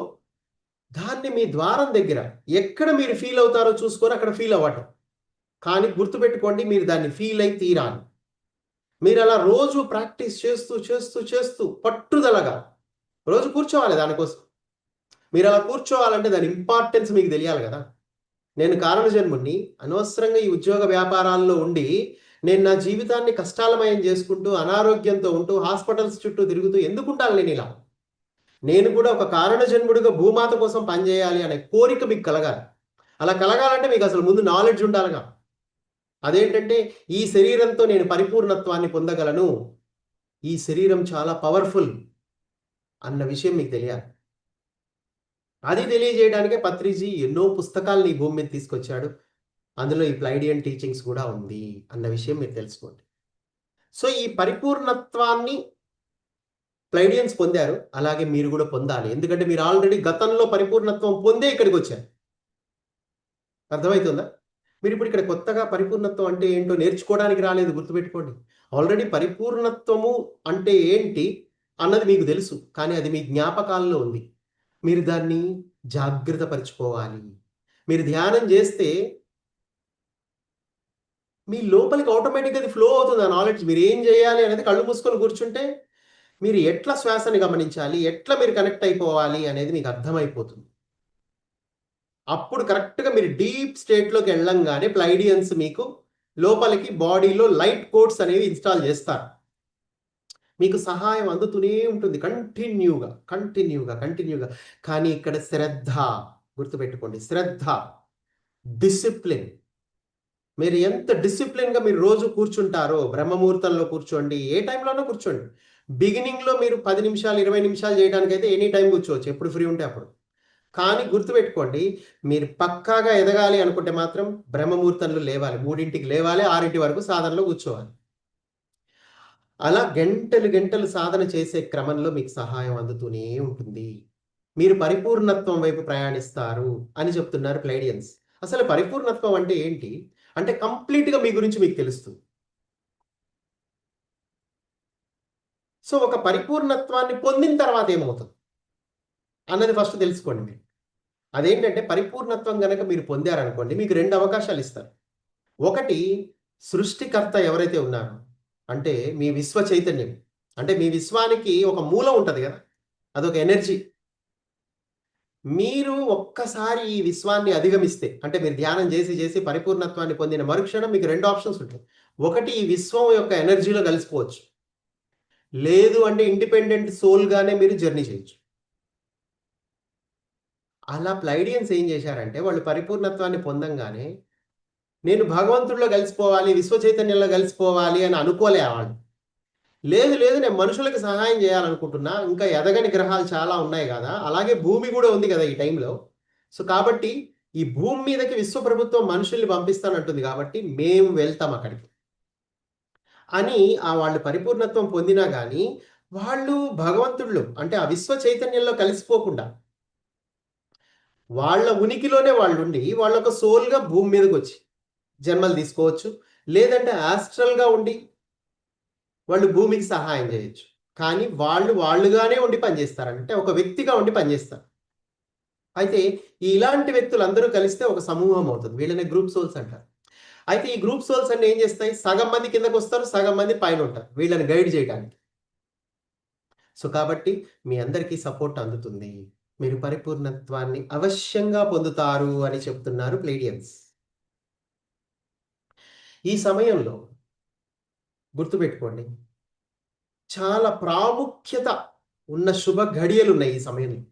దాన్ని మీ ద్వారం దగ్గర ఎక్కడ మీరు ఫీల్ అవుతారో చూసుకొని అక్కడ ఫీల్ అవ్వటం. కానీ గుర్తుపెట్టుకోండి మీరు దాన్ని ఫీల్ అయి తీరాలి. మీరు అలా రోజు ప్రాక్టీస్ చేస్తూ పట్టుదలగా రోజు కూర్చోవాలి దానికోసం. మీరు అలా కూర్చోవాలంటే దాని ఇంపార్టెన్స్ మీకు తెలియాలి కదా! నేను కారణ జన్ముడిని. అనవసరంగా ఈ ఉద్యోగ వ్యాపారాల్లో ఉండి నేను నా జీవితాన్ని కష్టాలమయం చేసుకుంటూ, అనారోగ్యంతో ఉంటూ, హాస్పిటల్స్ చుట్టూ తిరుగుతూ ఎందుకుంటాను నేనిలా? నేను కూడా ఒక కారణ జన్ముడిగా భూమాత కోసం పనిచేయాలి అనే కోరిక మీకు కలగాలి. అలా కలగాలంటే మీకు అసలు ముందు నాలెడ్జ్ ఉండాలిగా. అదేంటంటే ఈ శరీరంతో నేను పరిపూర్ణత్వాన్ని పొందగలను. ఈ శరీరం చాలా పవర్‌ఫుల్ అన్న విషయం మీకు తెలియాలి. అది తెలియజేయడానికే పత్రిజీ ఎన్నో పుస్తకాలను ఈ భూమి మీద తీసుకొచ్చాడు. అందులో ఈ ప్లైడియన్ టీచింగ్స్ కూడా ఉంది అన్న విషయం మీరు తెలుసుకోండి. సో, ఈ పరిపూర్ణత్వాన్ని ప్లైడియన్స్ పొందారు. అలాగే మీరు కూడా పొందాలి. ఎందుకంటే మీరు ఆల్రెడీ గతంలో పరిపూర్ణత్వం పొందే ఇక్కడికొచ్చారు. అర్థమైతుందా? మీరిప్పుడు ఇక్కడ కొత్తగా పరిపూర్ణత్వం అంటే ఏంటో నేర్చుకోవడానికి రాలేదు గుర్తుపెట్టుకోండి. ఆల్రెడీ పరిపూర్ణత్వము అంటే ఏంటి అన్నది మీకు తెలుసు. కానీ అది మీ జ్ఞాపకాల్లో ఉంది. మీరు దాన్ని జాగ్రత్త పరుచుకోవాలి. మీరు ధ్యానం చేస్తే మీ లోపలికి ఆటోమేటిక్‌గా అది ఫ్లో అవుతుంది ఆ నాలెడ్జ్. మీరేం చేయాలి అనేది కళ్ళు మూసుకొని కూర్చుంటే, మీరు ఎట్లా శ్వాసని గమనించాలి, ఎట్లా మీరు కనెక్ట్ అయిపోవాలి అనేది మీకు అర్థమైపోతుంది. అప్పుడు కరెక్ట్‌గా మీరు డీప్ స్టేట్‌లోకి ఎళ్ళంగానే ప్లైడియన్స్ మీకు లోపలికి బాడీలో లైట్ కోడ్స్ అనేవి ఇన్‌స్టాల్ చేస్తారు. మీకు సహాయం అందుతూనే ఉంటుంది కంటిన్యూగా. కానీ ఇక్కడ శ్రద్ధ గుర్తుపెట్టుకోండి. శ్రద్ధ, డిసిప్లిన్. మీరు ఎంత డిసిప్లిన్‌గా మీరు రోజు కూర్చుంటారో, బ్రహ్మముహూర్తంలో కూర్చోండి, ఏ టైంలోనో కూర్చోండి. బిగినింగ్‌లో మీరు 10 నిమిషాలు, 20 నిమిషాలు చేయడానికైతే ఎనీ టైమ్ కూర్చోవచ్చు. ఎప్పుడు ఫ్రీ ఉంటే అప్పుడు. కానీ గుర్తుపెట్టుకోండి, మీరు పక్కాగా ఎదగాలి అనుకుంటే మాత్రం బ్రహ్మముహూర్తంలో లేవాలి. 3కి లేవాలి, 6 వరకు సాధనలో కూర్చోవాలి. అలా గంటలు సాధన చేసే క్రమంలో మీకు సహాయం అందుతూనే ఉంటుంది. మీరు పరిపూర్ణత్వం వైపు ప్రయాణిస్తారు అని చెప్తున్నారు ప్లైడియన్స్. అసలు పరిపూర్ణత్వం అంటే ఏంటి? అంటే కంప్లీట్‌గా మీ గురించి మీకు తెలుస్తుంది. సో ఒక పరిపూర్ణత్వాన్ని పొందిన తర్వాత ఏమవుతుంది అన్నది ఫస్ట్ తెలుసుకోండి మీరు. అదేంటంటే పరిపూర్ణత్వం గనక మీరు పొందారనుకోండి, మీకు 2 అవకాశాలు ఇస్తారు. ఒకటి, సృష్టికర్త ఎవరైతే ఉన్నారో, అంటే మీ విశ్వ చైతన్యం, అంటే మీ విశ్వానికి ఒక మూలం ఉంటది గదా! అదొక ఎనర్జీ. మీరు ఒక్కసారి ఈ విశ్వాన్ని అధిగమిస్తే, అంటే మీరు ధ్యానం చేసి పరిపూర్ణత్వాన్ని పొందిన మరుక్షణం మీకు 2 ఆప్షన్స్ ఉంటాయి. ఒకటి, ఈ విశ్వం యొక్క ఎనర్జీలో కలిసిపోవచ్చు. లేదు అంటే ఇండిపెండెంట్ సోల్‌గానే మీరు జర్నీ చేయొచ్చు. అలా ప్లైడియన్స్ ఏం చేశారంటే, వాళ్ళు పరిపూర్ణత్వాన్ని పొందంగానే, నేను భగవంతుడిలో కలిసిపోవాలి, విశ్వ చైతన్యంలో కలిసిపోవాలి అని అనుకోలే వాళ్ళు. లేదు నేను మనుషులకి సహాయం చేయాలనుకుంటున్నా. ఇంకా ఎదగని గ్రహాలు చాలా ఉన్నాయి గదా! అలాగే భూమి గూడా ఉంది గదా ఈ టైంలో. సో, కాబట్టి ఈ భూమి మీదకి విశ్వ ప్రభుత్వం మనుషుల్ని పంపిస్తానంటుంది గాబట్టి, మేము వెళ్తాం అక్కడికి అని వాళ్ళు పరిపూర్ణత్వం పొందినా గానీ, వాళ్ళు భగవంతుడిలో, అంటే ఆ విశ్వ చైతన్యంలో కలిసిపోకుండా, వాళ్ళ ఉనికిలోనే వాళ్ళుండి, వాళ్ళొక సోల్‌గా భూమి మీదకొచ్చి జన్మలు తీసుకోవచ్చు. లేదంటే యాస్ట్రల్‌గా ఉండి వాళ్ళు భూమికి సహాయం చేయొచ్చు. కానీ వాళ్ళుగానే ఉండి పనిచేస్తారు. అంటే ఒక వ్యక్తిగా ఉండి పనిచేస్తారు. అయితే ఇలాంటి వ్యక్తులందరూ కలిస్తే ఒక సమూహం అవుతుంది. వీళ్ళని గ్రూప్ సోల్స్ అంటారు. అయితే ఈ గ్రూప్ సోల్స్ అన్నీ ఏం చేస్తాయి? సగం మంది కిందకొస్తారు, సగం మంది పైనుంటారు. వీళ్ళని గైడ్ చేయడానికి. సో, కాబట్టి మీ అందరికీ సపోర్ట్ అందుతుంది. మీరు పరిపూర్ణత్వాన్ని అవశ్యంగా పొందుతారు అని చెప్తున్నారు ప్లేడియన్స్. ఈ సమయంలో గుర్తుపెట్టుకోండి, చాలా ప్రాముఖ్యత ఉన్న శుభ ఘడియలున్నాయి ఈ సమయంలో.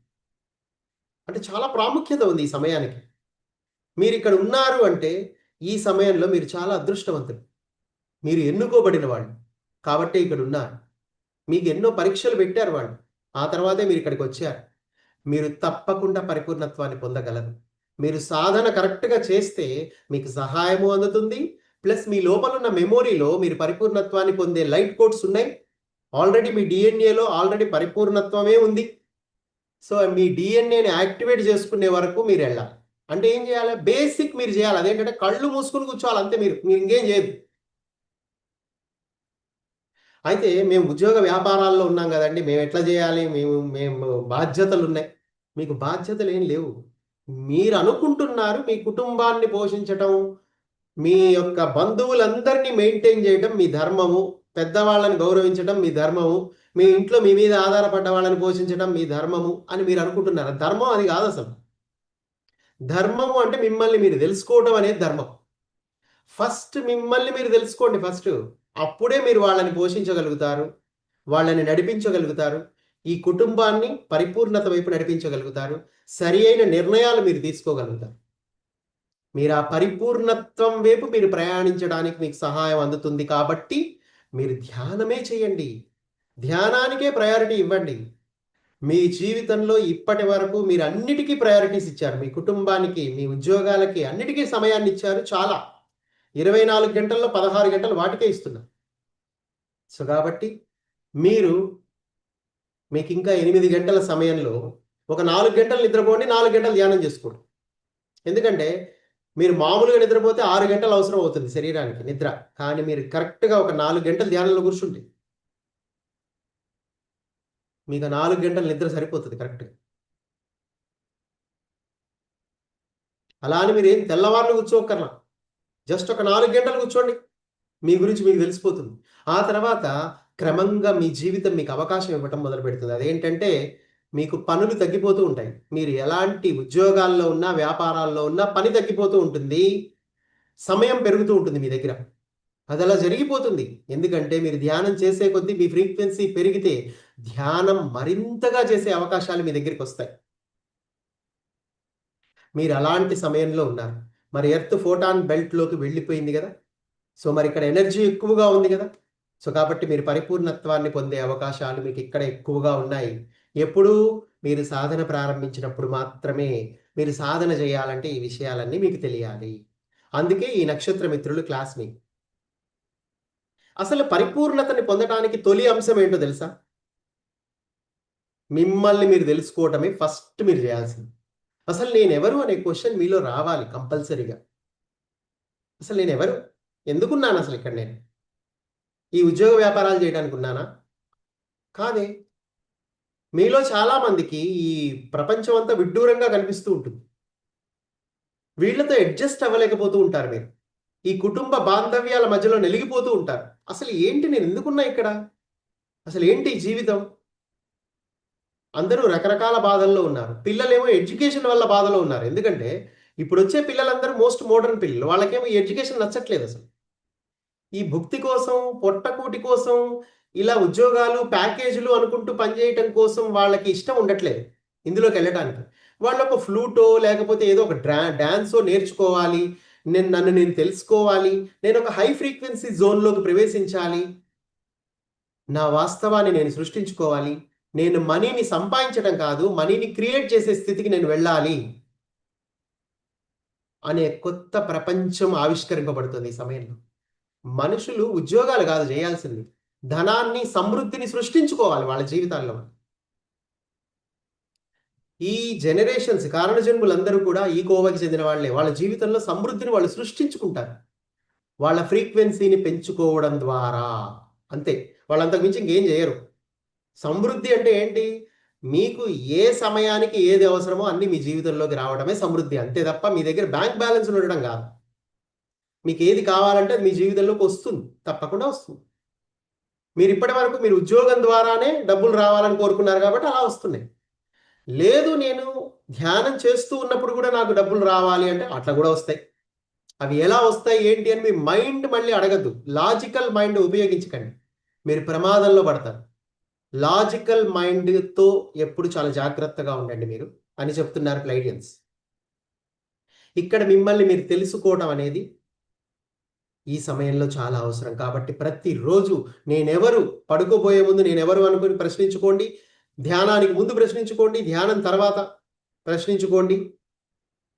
అంటే చాలా ప్రాముఖ్యత ఉంది ఈ సమయానికి. మీరిక్కడ ఉన్నారు అంటే, ఈ సమయంలో మీరు చాలా అదృష్టవంతులు. మీరు ఎన్నుకోబడిన వాళ్ళు. కాబట్టే ఇక్కడున్నారు. మీకు ఎన్నో పరీక్షలు పెట్టారు వాళ్ళు. ఆ తర్వాతే మీరిక్కడికొచ్చారు. మీరు తప్పకుండా పరిపూర్ణత్వాన్ని పొందగలరు. మీరు సాధన కరెక్ట్‌గా చేస్తే మీకు సహాయము అందుతుంది. ప్లస్ మీ లోపలున్న మెమోరీలో మీరు పరిపూర్ణత్వాన్ని పొందే లైట్ కోడ్స్ ఉన్నాయి. ఆల్రెడీ మీ డీఎన్ఏలో ఆల్రెడీ పరిపూర్ణత్వమే ఉంది. సో, మీ డీఎన్ఏని యాక్టివేట్ చేసుకునే వరకు మీరెళ్ళాలి. అంటే ఏం చేయాలి? బేసిక్ మీరు చేయాలి. అదేంటంటే కళ్ళు మూసుకొని కూర్చోవాలి అంతే మీరు. మీరు ఇంకేం చేయొద్దు. అయితే మేము ఉద్యోగ వ్యాపారాల్లో ఉన్నాం గదండీ! మేమెట్లా జేయాలి? మేము బాధ్యతలున్నాయి. మీకు బాధ్యతలేం లేవు. మీరనుకుంటున్నారు మీ కుటుంబాన్ని పోషించటం, మీ యొక్క బంధువులందరినీ మెయింటైన్ జేయటం మీ ధర్మము. పెద్దవాళ్ళని గౌరవించటం మీ ధర్మము. మీ ఇంట్లో మీ మీద ఆధారపడ్డ వాళ్ళని పోషించటం మీ ధర్మము అని మీరనుకుంటున్నారు. ధర్మం అది గాదసలు. ధర్మము అంటే మిమ్మల్ని మీరు దెలుసుకోవటం అనేది ధర్మం. ఫస్ట్ మిమ్మల్ని మీరు దెలుసుకోండి ఫస్టు. అప్పుడే మీరు వాళ్ళని పోషించగలుగుతారు. వాళ్ళని నడిపించగలుగుతారు. ఈ కుటుంబాన్ని పరిపూర్ణత వైపు నడిపించగలుగుతారు. సరియైన నిర్ణయాలు మీరు తీసుకోగలుగుతారు. మీరు ఆ పరిపూర్ణత్వం వైపు మీరు ప్రయాణించడానికి మీకు సహాయం అందుతుంది కాబట్టి, మీరు ధ్యానమే చేయండి. ధ్యానానికే ప్రయారిటీ ఇవ్వండి. మీ జీవితంలో ఇప్పటి వరకు మీరు అన్నిటికీ ప్రయారిటీస్ ఇచ్చారు. మీ కుటుంబానికి, మీ ఉద్యోగాలకి అన్నిటికీ సమయాన్నిచ్చారు చాలా. 24 గంటల్లో 16 గంటలు వాటికే ఇస్తున్నారు. సో, కాబట్టి మీరు మీకింకా 8 గంటల సమయంలో ఒక 4 గంటలు నిద్రపోండి, 4 గంటలు ధ్యానం చేసుకోండి. ఎందుకంటే మీరు మామూలుగా నిద్రపోతే 6 గంటలు అవసరం అవుతుంది శరీరానికి నిద్ర. కానీ మీరు కరెక్ట్‌గా ఒక 4 గంటలు ధ్యానంలో కూర్చుంటే, మీకు ఆ 4 గంటల నిద్ర సరిపోతది కరెక్ట్‌గా. అలా అని మీరేం తెల్లవార్లు కూర్చోక్కర్లా. జస్ట్ ఒక 4 గంటలు కూర్చోండి. మీ గురించి మీకు తెలిసిపోతుంది. ఆ తర్వాత క్రమంగా మీ జీవితం మీకు అవకాశం ఇవ్వటం మొదలుపెడుతుంది. అదేంటంటే మీకు పనులు తగ్గిపోతూ ఉంటాయి. మీరు ఎలాంటి ఉద్యోగాల్లో ఉన్నా, వ్యాపారాల్లో ఉన్నా పని తగ్గిపోతూ ఉంటుంది. సమయం పెరుగుతూ ఉంటుంది మీ దగ్గర. అదలా జరిగిపోతుంది. ఎందుకంటే మీరు ధ్యానం చేసే కొద్దీ మీ ఫ్రీక్వెన్సీ పెరిగితే ధ్యానం మరింతగా చేసే అవకాశాలు మీ దగ్గరికొస్తాయి. మీరు అలాంటి సమయంలో ఉన్నారు. మరి ఎర్త్ ఫోటాన్ బెల్ట్‌లోకి వెళ్ళిపోయింది గదా! సో, మరిక్కడ ఎనర్జీ ఎక్కువగా ఉంది గదా! సో, కాబట్టి మీరు పరిపూర్ణత్వాన్ని పొందే అవకాశాలు మీకిక్కడ ఎక్కువగా ఉన్నాయి. ఎప్పుడూ మీరు సాధన ప్రారంభించినప్పుడు మాత్రమే. మీరు సాధన జేయాలంటే ఈ విషయాలన్నీ మీకు తెలియాలి. అందుకే ఈ నక్షత్ర మిత్రులు క్లాస్ మీకు. అసలు పరిపూర్ణతని పొందటానికి తొలి అంశం ఏంటో తెలుసా? మిమ్మల్ని మీరు తెలుసుకోవటమే ఫస్ట్ మీరు జేయాల్సింది. అసలు నేనెవరు అనే క్వెషన్ మీలో రావాలి కంపల్సరీగా. అసలు నేనెవరు? ఎందుకున్నానసలు ఇక్కడ నేను? ఈ ఉద్యోగ వ్యాపారాలు జేయడానికున్నానా? కాదే. మీలో చాలా మందికి ఈ ప్రపంచం అంతా విడ్డూరంగా కనిపిస్తూ ఉంటుంది. వీళ్ళతో అడ్జస్ట్ అవ్వలేకపోతూ ఉంటారు మీరు. ఈ కుటుంబ బాంధవ్యాల మధ్యలో నలిగిపోతూ ఉంటారు. అసలు ఏంటి, నేను ఎందుకున్నా ఇక్కడ? అసలు ఏంటి ఈ జీవితం? అందరూ రకరకాల బాధల్లో ఉన్నారు. పిల్లలేమో ఎడ్యుకేషన్ వల్ల బాధలో ఉన్నారు. ఎందుకంటే ఇప్పుడొచ్చే పిల్లలందరూ మోస్ట్ మోడర్న్ పిల్లలు. వాళ్ళకేమో ఈ ఎడ్యుకేషన్ నచ్చట్లేదు అసలు. ఈ భుక్తి కోసం, పొట్టకూటి కోసం, ఇలా ఉద్యోగాలు, ప్యాకేజీలు అనుకుంటూ పనిచేయటం కోసం వాళ్ళకి ఇష్టం ఉండట్లేదు ఇందులోకెళ్ళటానికి. వాళ్ళొక ఫ్లూటో లేకపోతే ఏదో ఒక డాన్సో నేర్చుకోవాలి. నన్ను నేను తెలుసుకోవాలి. నేనొక హై ఫ్రీక్వెన్సీ జోన్‌లోకి ప్రవేశించాలి. నా వాస్తవాన్ని నేను సృష్టించుకోవాలి. నేను మనీని సంపాదించడం కాదు, మనీని క్రియేట్ చేసే స్థితికి నేను వెళ్ళాలి అనే కొత్త ప్రపంచం ఆవిష్కరింపబడుతుంది ఈ సమయంలో. మనుషులు ఉద్యోగాలు కాదు చేయాల్సింది. ధనాన్ని, సమృద్ధిని సృష్టించుకోవాలి వాళ్ళ జీవితాల్లో. ఈ జనరేషన్స్ కారణ జన్ములందరూ కూడా ఈ కోవకి చెందిన వాళ్ళే. వాళ్ళ జీవితంలో సమృద్ధిని వాళ్ళు సృష్టించుకుంటారు. వాళ్ళ ఫ్రీక్వెన్సీని పెంచుకోవడం ద్వారా. అంతే. వాళ్ళంతకు మించి ఇంకేం చేయరు. సమృద్ధి అంటే ఏంటి? మీకు ఏ సమయానికి ఏది అవసరమో అన్ని మీ జీవితంలోకి రావడమే సమృద్ధి. అంతే తప్ప మీ దగ్గర బ్యాంక్ బ్యాలెన్స్ ఉండడం కాదు. మీకు ఏది కావాలంటే అది మీ జీవితంలోకి వస్తుంది. తప్పకుండా వస్తుంది. మీరు ఇప్పటి వరకు మీరు ఉద్యోగం ద్వారానే డబ్బులు రావాలని కోరుకున్నారు కాబట్టి అలా వస్తున్నాయి. లేదు, నేను ధ్యానం చేస్తూ ఉన్నప్పుడు కూడా నాకు డబ్బులు రావాలి అంటే అట్లా కూడా వస్తాయి. అవి ఎలా వస్తాయి ఏంటి అని మీ మైండ్ మళ్ళీ అడగద్దు. లాజికల్ మైండ్ ఉపయోగించకండి, మీరు ప్రమాదంలో పడతారు. లాజికల్ మైండ్తో ఎప్పుడు చాలా జాగ్రత్తగా ఉండండి మీరు అని చెప్తున్నారు ప్లైడియన్స్. ఇక్కడ మిమ్మల్ని మీరు తెలుసుకోవడం అనేది ఈ సమయంలో చాలా అవసరం. కాబట్టి ప్రతిరోజు నేనెవరు, పడుకోబోయే ముందు నేనెవరు అనుకుని ప్రశ్నించుకోండి. ధ్యానానికి ముందు ప్రశ్నించుకోండి, ధ్యానం తర్వాత ప్రశ్నించుకోండి,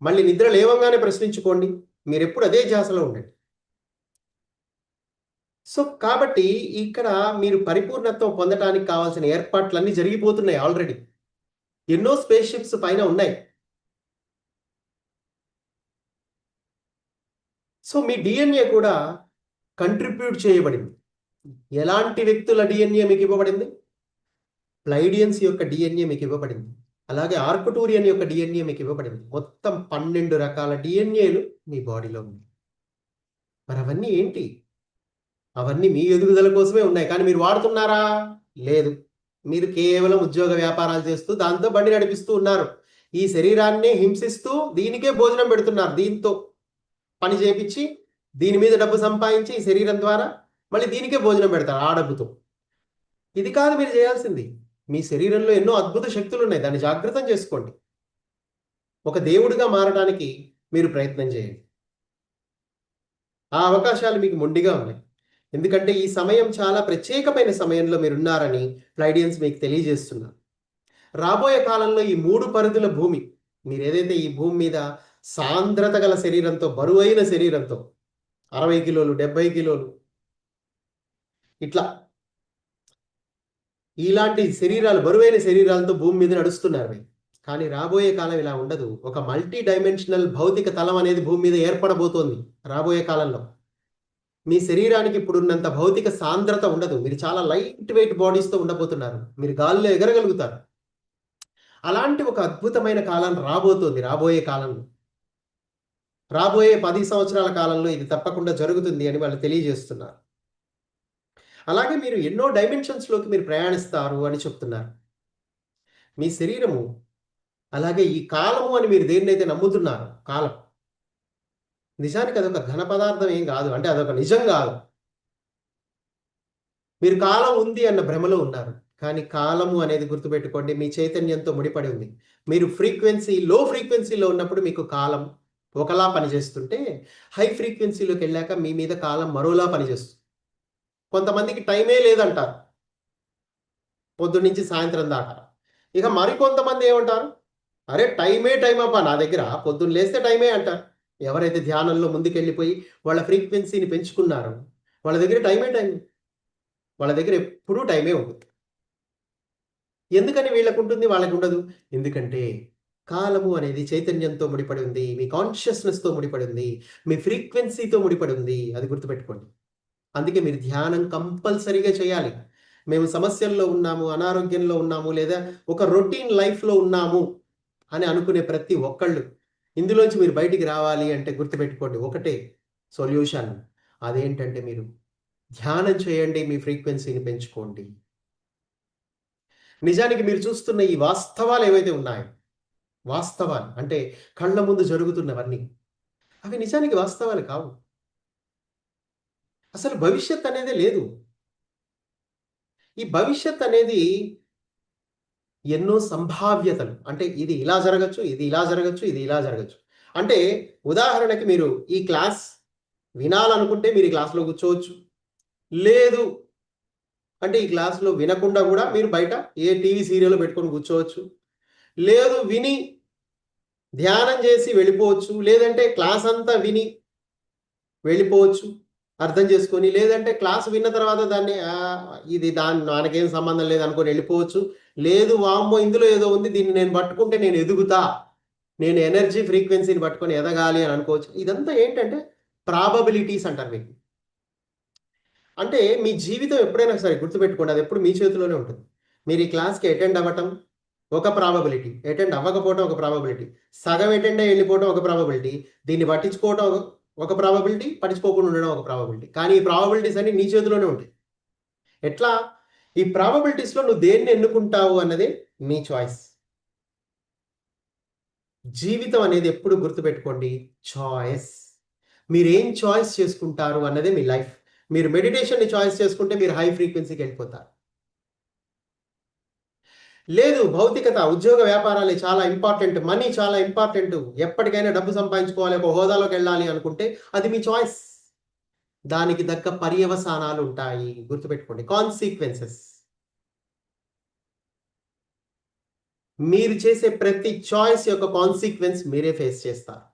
మళ్ళీ నిద్ర లేవంగానే ప్రశ్నించుకోండి. మీరెప్పుడు అదే ధ్యాసలో ఉండండి. సో కాబట్టి ఇక్కడ మీరు పరిపూర్ణత్వం పొందటానికి కావాల్సిన ఏర్పాట్లన్నీ జరిగిపోతున్నాయి ఆల్రెడీ. ఎన్నో స్పేస్ షిప్స్ పైన ఉన్నాయి. సో మీ డిఎన్ఏ కూడా కంట్రిబ్యూట్ చేయబడింది. ఎలాంటి వ్యక్తుల డిఎన్ఏ మీకు ఇవ్వబడింది? ప్లైడియన్స్ యొక్క డిఎన్ఏ మీకు ఇవ్వబడింది. అలాగే ఆర్కుటూరియన్ యొక్క డిఎన్ఏ మీకు ఇవ్వబడింది. మొత్తం 12 రకాల డిఎన్ఏలు మీ బాడీలో ఉంది. మరి అవన్నీ ఏంటి? అవన్నీ మీ ఎదుగుదల కోసమే ఉన్నాయి. కానీ మీరు వాడుతున్నారా? లేదు. మీరు కేవలం ఉద్యోగ వ్యాపారాలు చేస్తూ దాంతో బండి నడిపిస్తూ ఉన్నారు. ఈ శరీరాన్నే హింసిస్తూ దీనికే భోజనం పెడుతున్నారు. దీంతో పని చేపించి దీని మీద డబ్బు సంపాదించి ఈ శరీరం ద్వారా మళ్ళీ దీనికే భోజనం పెడతారు ఆ డబ్బుతో. ఇది కాదు మీరు చేయాల్సింది. మీ శరీరంలో ఎన్నో అద్భుత శక్తులు ఉన్నాయి. దాన్ని జాగృతం చేసుకోండి. ఒక దేవుడిగా మారడానికి మీరు ప్రయత్నం చేయండి. ఆ అవకాశాలు మీకు మొండిగా ఉన్నాయి. ఎందుకంటే ఈ సమయం చాలా ప్రత్యేకమైన సమయంలో మీరున్నారని ప్లైడియన్స్ మీకు తెలియజేస్తున్నారు. రాబోయే కాలంలో ఈ 3 పరిధుల భూమి, మీరు ఏదైతే ఈ భూమి మీద సాంద్రత గల శరీరంతో, బరువైన శరీరంతో 60 కిలోలు, 70 కిలోలు ఇట్లా ఇలాంటి శరీరాలు, బరువైన శరీరాలతో భూమి మీద నడుస్తున్నారు మీరు. కానీ రాబోయే కాలం ఇలా ఉండదు. ఒక మల్టీ డైమెన్షనల్ భౌతిక తలం అనేది భూమి మీద ఏర్పడబోతోంది రాబోయే కాలంలో. మీ శరీరానికి ఇప్పుడున్నంత భౌతిక సాంద్రత ఉండదు. మీరు చాలా లైట్ వెయిట్ బాడీస్తో ఉండబోతున్నారు. మీరు గాలిలో ఎగరగలుగుతారు. అలాంటి ఒక అద్భుతమైన కాలం రాబోతోంది రాబోయే కాలంలో. రాబోయే 10 సంవత్సరాల కాలంలో ఇది తప్పకుండా జరుగుతుంది అని వాళ్ళు తెలియజేస్తున్నారు. అలాగే మీరు ఎన్నో డైమెన్షన్స్లోకి మీరు ప్రయాణిస్తారు అని చెప్తున్నారు. మీ శరీరము, అలాగే ఈ కాలము అని మీరు దేన్నైతే నమ్ముతున్నారు, కాలం నిజానికి అదొక ఘన పదార్థం ఏం కాదు. అంటే అదొక నిజం కాదు. మీరు కాలం ఉంది అన్న భ్రమలో ఉన్నారు. కానీ కాలము అనేది గుర్తుపెట్టుకోండి, మీ చైతన్యంతో ముడిపడి ఉంది. మీరు లో ఫ్రీక్వెన్సీలో ఉన్నప్పుడు మీకు కాలం ఒకలా పనిచేస్తుంటే, హై ఫ్రీక్వెన్సీలోకి వెళ్ళాక మీ మీద కాలం మరోలా పనిచేస్తుంది. కొంతమందికి టైమే లేదంటారు పొద్దున్నుంచి సాయంత్రం దాకా. ఇక మరికొంతమంది ఏమంటారు, అరే టైమే టైం అబ్బా నా దగ్గర, పొద్దున్న లేస్తే టైమే అంటారు. ఎవరైతే ధ్యానంలో ముందుకెళ్ళిపోయి వాళ్ళ ఫ్రీక్వెన్సీని పెంచుకున్నారో వాళ్ళ దగ్గర టైమే టైం, వాళ్ళ దగ్గర ఎప్పుడూ టైమే ఉంటుంది. ఎందుకని వీళ్ళకు ఉంటుంది వాళ్ళకు ఉండదు? ఎందుకంటే కాలము అనేది చైతన్యంతో ముడిపడి ఉంది, మీ కాన్షియస్నెస్తో ముడిపడి ఉంది, మీ ఫ్రీక్వెన్సీతో ముడిపడి ఉంది. అది గుర్తుపెట్టుకోండి. అందుకే మీరు ధ్యానం కంపల్సరీగా చేయాలి. మేము సమస్యల్లో ఉన్నాము, అనారోగ్యంలో ఉన్నాము, లేదా ఒక రొటీన్ లైఫ్లో ఉన్నాము అని అనుకునే ప్రతి ఒక్కళ్ళు ఇందులోంచి మీరు బయటికి రావాలి అంటే గుర్తుపెట్టుకోండి, ఒకటే సొల్యూషన్. అదేంటంటే మీరు ధ్యానం చేయండి, మీ ఫ్రీక్వెన్సీని పెంచుకోండి. నిజానికి మీరు చూస్తున్న ఈ వాస్తవాలు ఏవైతే ఉన్నాయో, వాస్తవాలు అంటే కళ్ళ ముందు జరుగుతున్నవన్నీ, అవి నిజానికి వాస్తవాలు కావు. అసలు భవిష్యత్ అనేదే లేదు. ఈ భవిష్యత్ అనేది ఎన్నో సంభావ్యతలు. అంటే ఇది ఇలా జరగచ్చు, ఇది ఇలా జరగచ్చు, ఇది ఇలా జరగచ్చు. అంటే ఉదాహరణకి మీరు ఈ క్లాస్ వినాలనుకుంటే మీరు ఈ క్లాస్‌లో కూర్చోవచ్చు. లేదు అంటే ఈ క్లాస్‌లో వినకుండా గూడా మీరు బయట ఏ టీవీ సీరియలో పెట్టుకొని కూర్చోవచ్చు. లేదు విని ధ్యానం చేసి వెళ్ళిపోవచ్చు. లేదంటే క్లాస్ అంతా విని వెళ్ళిపోవచ్చు. అర్థం చేసుకొని. లేదంటే క్లాస్ విన్న తర్వాత దాన్ని ఇది మనకేం సంబంధం లేదనుకోని వెళ్ళిపోవచ్చు. లేదు వామ్మో! ఇందులో ఏదో ఉంది. దీన్ని నేను పట్టుకుంటే నేను ఎదుగుతా. నేను ఎనర్జీ ఫ్రీక్వెన్సీని పట్టుకొని ఎదగాలి అని అనుకోవచ్చు. ఇదంతా ఏంటంటే ప్రాబబిలిటీస్ అంటారు వీటిని. అంటే మీ జీవితం ఎప్పుడైనా సరే గుర్తుపెట్టుకోండి, అదెప్పుడు మీ చేతిలోనే ఉంటుంది. మీరు ఈ క్లాస్‌కి అటెండ్ అవ్వటం ఒక ప్రాబబిలిటీ. అటెండ్ అవ్వకపోవటం ఒక ప్రాబబిలిటీ. సగం అటెండ్ అయ్యి ఎళ్ళిపోవటం ఒక ప్రాబబిలిటీ. దీన్ని పట్టించుకోవటం ఒక ప్రాబబిలిటీ. పట్టించుకోకుండా ఉండడం ఒక ప్రాబబిలిటీ. కానీ ఈ ప్రాబబిలిటీస్ అన్నీ నీ చేతిలోనే ఉంటాయి. ఎట్లా? ఈ ప్రాబబిలిటీస్‌లో నువ్వు దేన్ని ఎన్నుకుంటావు అన్నదే నీ చాయిస్. జీవితం అనేది ఎప్పుడు గుర్తుపెట్టుకోండి, చాయిస్. మీరేం చాయిస్ చేసుకుంటారు అన్నదే మీ లైఫ్. మీరు మెడిటేషన్‌ని చాయిస్ చేసుకుంటే మీరు హై ఫ్రీక్వెన్సీకెళ్ళిపోతారు. లేదు భౌతికత, ఉద్యోగ వ్యాపారాలే చాలా ఇంపార్టెంట్. మనీ చాలా ఇంపార్టెంట్. ఎప్పటికైనా డబ్బు సంపాదించుకోవాలి, ఒక హోదాలోకెళ్ళాలి అనుకుంటే అది మీ చాయిస్. దానికి తగ్గ పర్యవసానాలుంటాయి. గుర్తుపెట్టుకోండి. కాన్సీక్వెన్సెస్. మీరు చేసే ప్రతి చాయిస్ యొక్క కాన్సీక్వెన్స్ మీరే ఫేస్ చేస్తారు.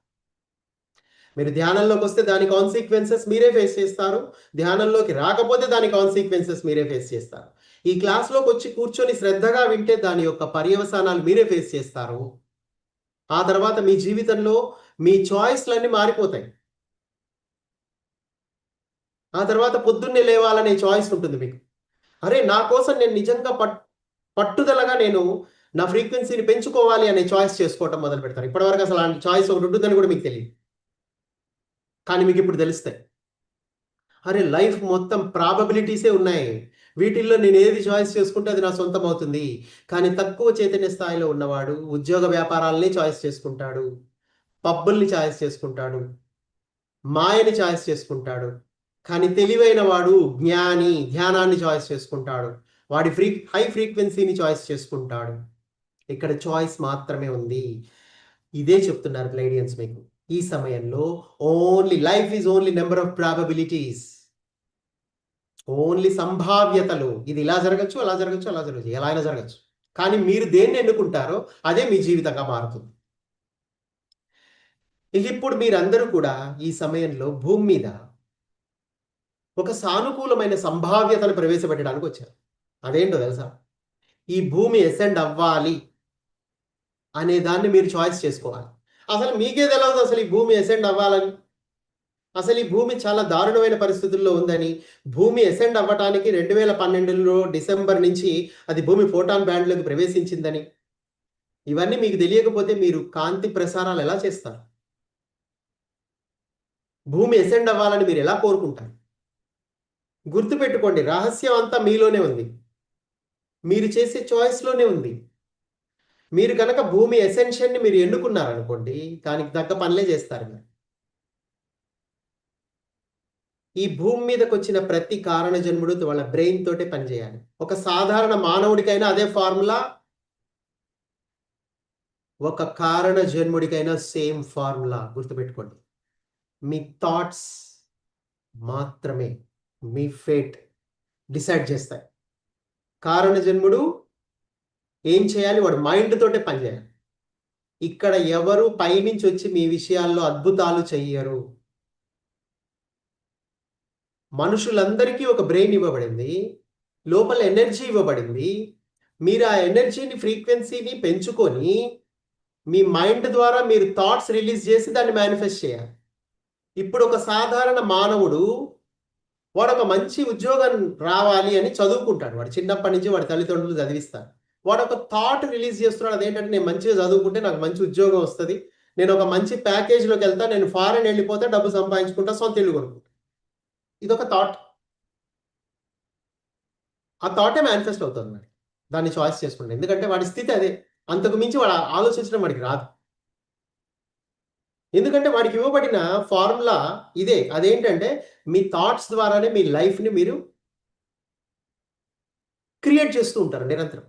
మీరు ధ్యానంలోకొస్తే దాని కాన్సీక్వెన్సెస్ మీరే ఫేస్ చేస్తారు. ధ్యానంలోకి రాకపోతే దాని కాన్సీక్వెన్సెస్ మీరే ఫేస్ చేస్తారు. ఈ క్లాస్‌లోకొచ్చి కూర్చొని శ్రద్ధగా వింటే దాని యొక్క పర్యవసానాలు మీరే ఫేస్ చేస్తారు. ఆ తర్వాత మీ జీవితంలో మీ చాయిస్‌లన్నీ మారిపోతాయి. ఆ తర్వాత పొద్దున్నే లేవాలనే చాయిస్ ఉంటుంది మీకు. అరే! నా కోసం నేను నిజంగా పట్టుదలగా నేను నా ఫ్రీక్వెన్సీని పెంచుకోవాలి అనే చాయిస్ చేసుకోవటం మొదలుపెడతారు. ఇప్పటివరకు అసలు అలాంటి చాయిస్ ఒకటి ఉంటుందని కూడా మీకు తెలీదు. కానీ మీకిప్పుడు తెలుస్తాయి. అరే! లైఫ్ మొత్తం ప్రాబబిలిటీసే ఉన్నాయి. వీటిల్లో నేను ఏది చాయిస్ చేసుకుంటే అది నా సొంతం అవుతుంది. కానీ తక్కువ చైతన్య స్థాయిలో ఉన్నవాడు ఉద్యోగ వ్యాపారాలనే చాయిస్ చేసుకుంటాడు. పబ్బుల్ని చాయిస్ చేసుకుంటాడు. మాయని చాయిస్ చేసుకుంటాడు. కానీ తెలివైన వాడు జ్ఞాని ధ్యానాన్ని చాయిస్ చేసుకుంటాడు. వాడి హై ఫ్రీక్వెన్సీని చాయిస్ చేసుకుంటాడు. ఇక్కడ చాయిస్ మాత్రమే ఉంది. ఇదే చెప్తున్నారు ప్లెయిడియన్స్ మీకు. ఈ సమయంలో life is only number of probabilities. Only సంభావ్యతలు. ఇది ఇలా జరగచ్చు, అలా జరగచ్చు, అలా జరగచ్చు. ఎలా అయినా జరగచ్చు. కానీ మీరు దేన్ని ఎన్నుకుంటారో అదే మీ జీవితంగా మారుతుంది. ఇప్పుడు మీరందరూ కూడా ఈ సమయంలో భూమి మీద ఒక సానుకూలమైన సంభావ్యతను ప్రవేశపెట్టడానికి వచ్చారు. అదేంటో తెలుసా? ఈ భూమి అసెండ్ అవ్వాలి అనే దాన్ని మీరు చాయిస్ చేసుకోవాలి. అసలు మీకే తెలవదు అసలు ఈ భూమి అసెండ్ అవ్వాలని. అసలు ఈ భూమి చాలా దారుణమైన పరిస్థితుల్లో ఉందని, భూమి అసెండ్ అవ్వటానికి 2012లో డిసెంబర్ నుంచి అది భూమి ఫోటాన్ బ్యాండ్‌లోకి ప్రవేశించిందని, ఇవన్నీ మీకు తెలియకపోతే మీరు కాంతి ప్రసారాలు ఎలా చేస్తారు? భూమి అసెండ్ అవ్వాలని మీరు ఎలా కోరుకుంటారు? గుర్తుపెట్టుకోండి, రహస్యం అంతా మీలోనే ఉంది. మీరు చేసే చాయిస్‌లోనే ఉంది. మీరు గనక భూమి అసెన్షన్‌ని మీరు ఎన్నుకున్నారనుకోండి, దానికి తగ్గ పనులే చేస్తారు మీరు. ఈ భూమి మీదకొచ్చిన ప్రతి కారణ జన్ముడు వాళ్ళ బ్రెయిన్ తోటే పనిచేయాలి. ఒక సాధారణ మానవుడికైనా అదే ఫార్ములా, ఒక కారణ జన్ముడికైనా సేమ్ ఫార్ములా గుర్తుపెట్టుకోండి. మీ థాట్స్ మాత్రమే మీ ఫేట్ డిసైడ్ చేస్తాయి. కారణ జన్ముడు ఏం చేయాలి? వాడు మైండ్ తోటే పనిచేయాలి. ఇక్కడ ఎవరు పైనుంచి వచ్చి మీ విషయాల్లో అద్భుతాలు చెయ్యరు. మనుషులందరికీ ఒక బ్రెయిన్ ఇవ్వబడింది. లోపల ఎనర్జీ ఇవ్వబడింది. మీరు ఆ ఎనర్జీని, ఫ్రీక్వెన్సీని పెంచుకొని మీ మైండ్ ద్వారా మీరు థాట్స్ రిలీజ్ చేసి దాన్ని మేనిఫెస్ట్ చేయాలి. ఇప్పుడు ఒక సాధారణ మానవుడు వాడు ఒక మంచి ఉద్యోగం రావాలి అని చదువుకుంటాడు. వాడు చిన్నప్పటి నుంచి వాడి తల్లిదండ్రులు చదివిస్తారు. వాడు ఒక థాట్ రిలీజ్ చేస్తున్నాడు. అదేంటంటే నేను మంచిగా చదువుకుంటే నాకు మంచి ఉద్యోగం వస్తుంది, నేను ఒక మంచి ప్యాకేజ్లోకి వెళ్తా, నేను ఫారెన్ వెళ్ళిపోతే డబ్బు సంపాదించుకుంటా, సొంత ఇల్లు కొనుక్కుంటా. ఇదొక థాట్. ఆ థాటే మేనిఫెస్ట్ అవుతుంది మరి. దాన్ని చాయిస్ చేసుకుంటాడు. ఎందుకంటే వాడి స్థితి అదే. అంతకు మించి వాడు ఆలోచించడం వాడికి రాదు. ఎందుకంటే వాడికి ఇవ్వబడిన ఫార్ములా ఇదే. అదేంటంటే మీ థాట్స్ ద్వారానే మీ లైఫ్ని మీరు క్రియేట్ చేస్తూ ఉంటారు నిరంతరం.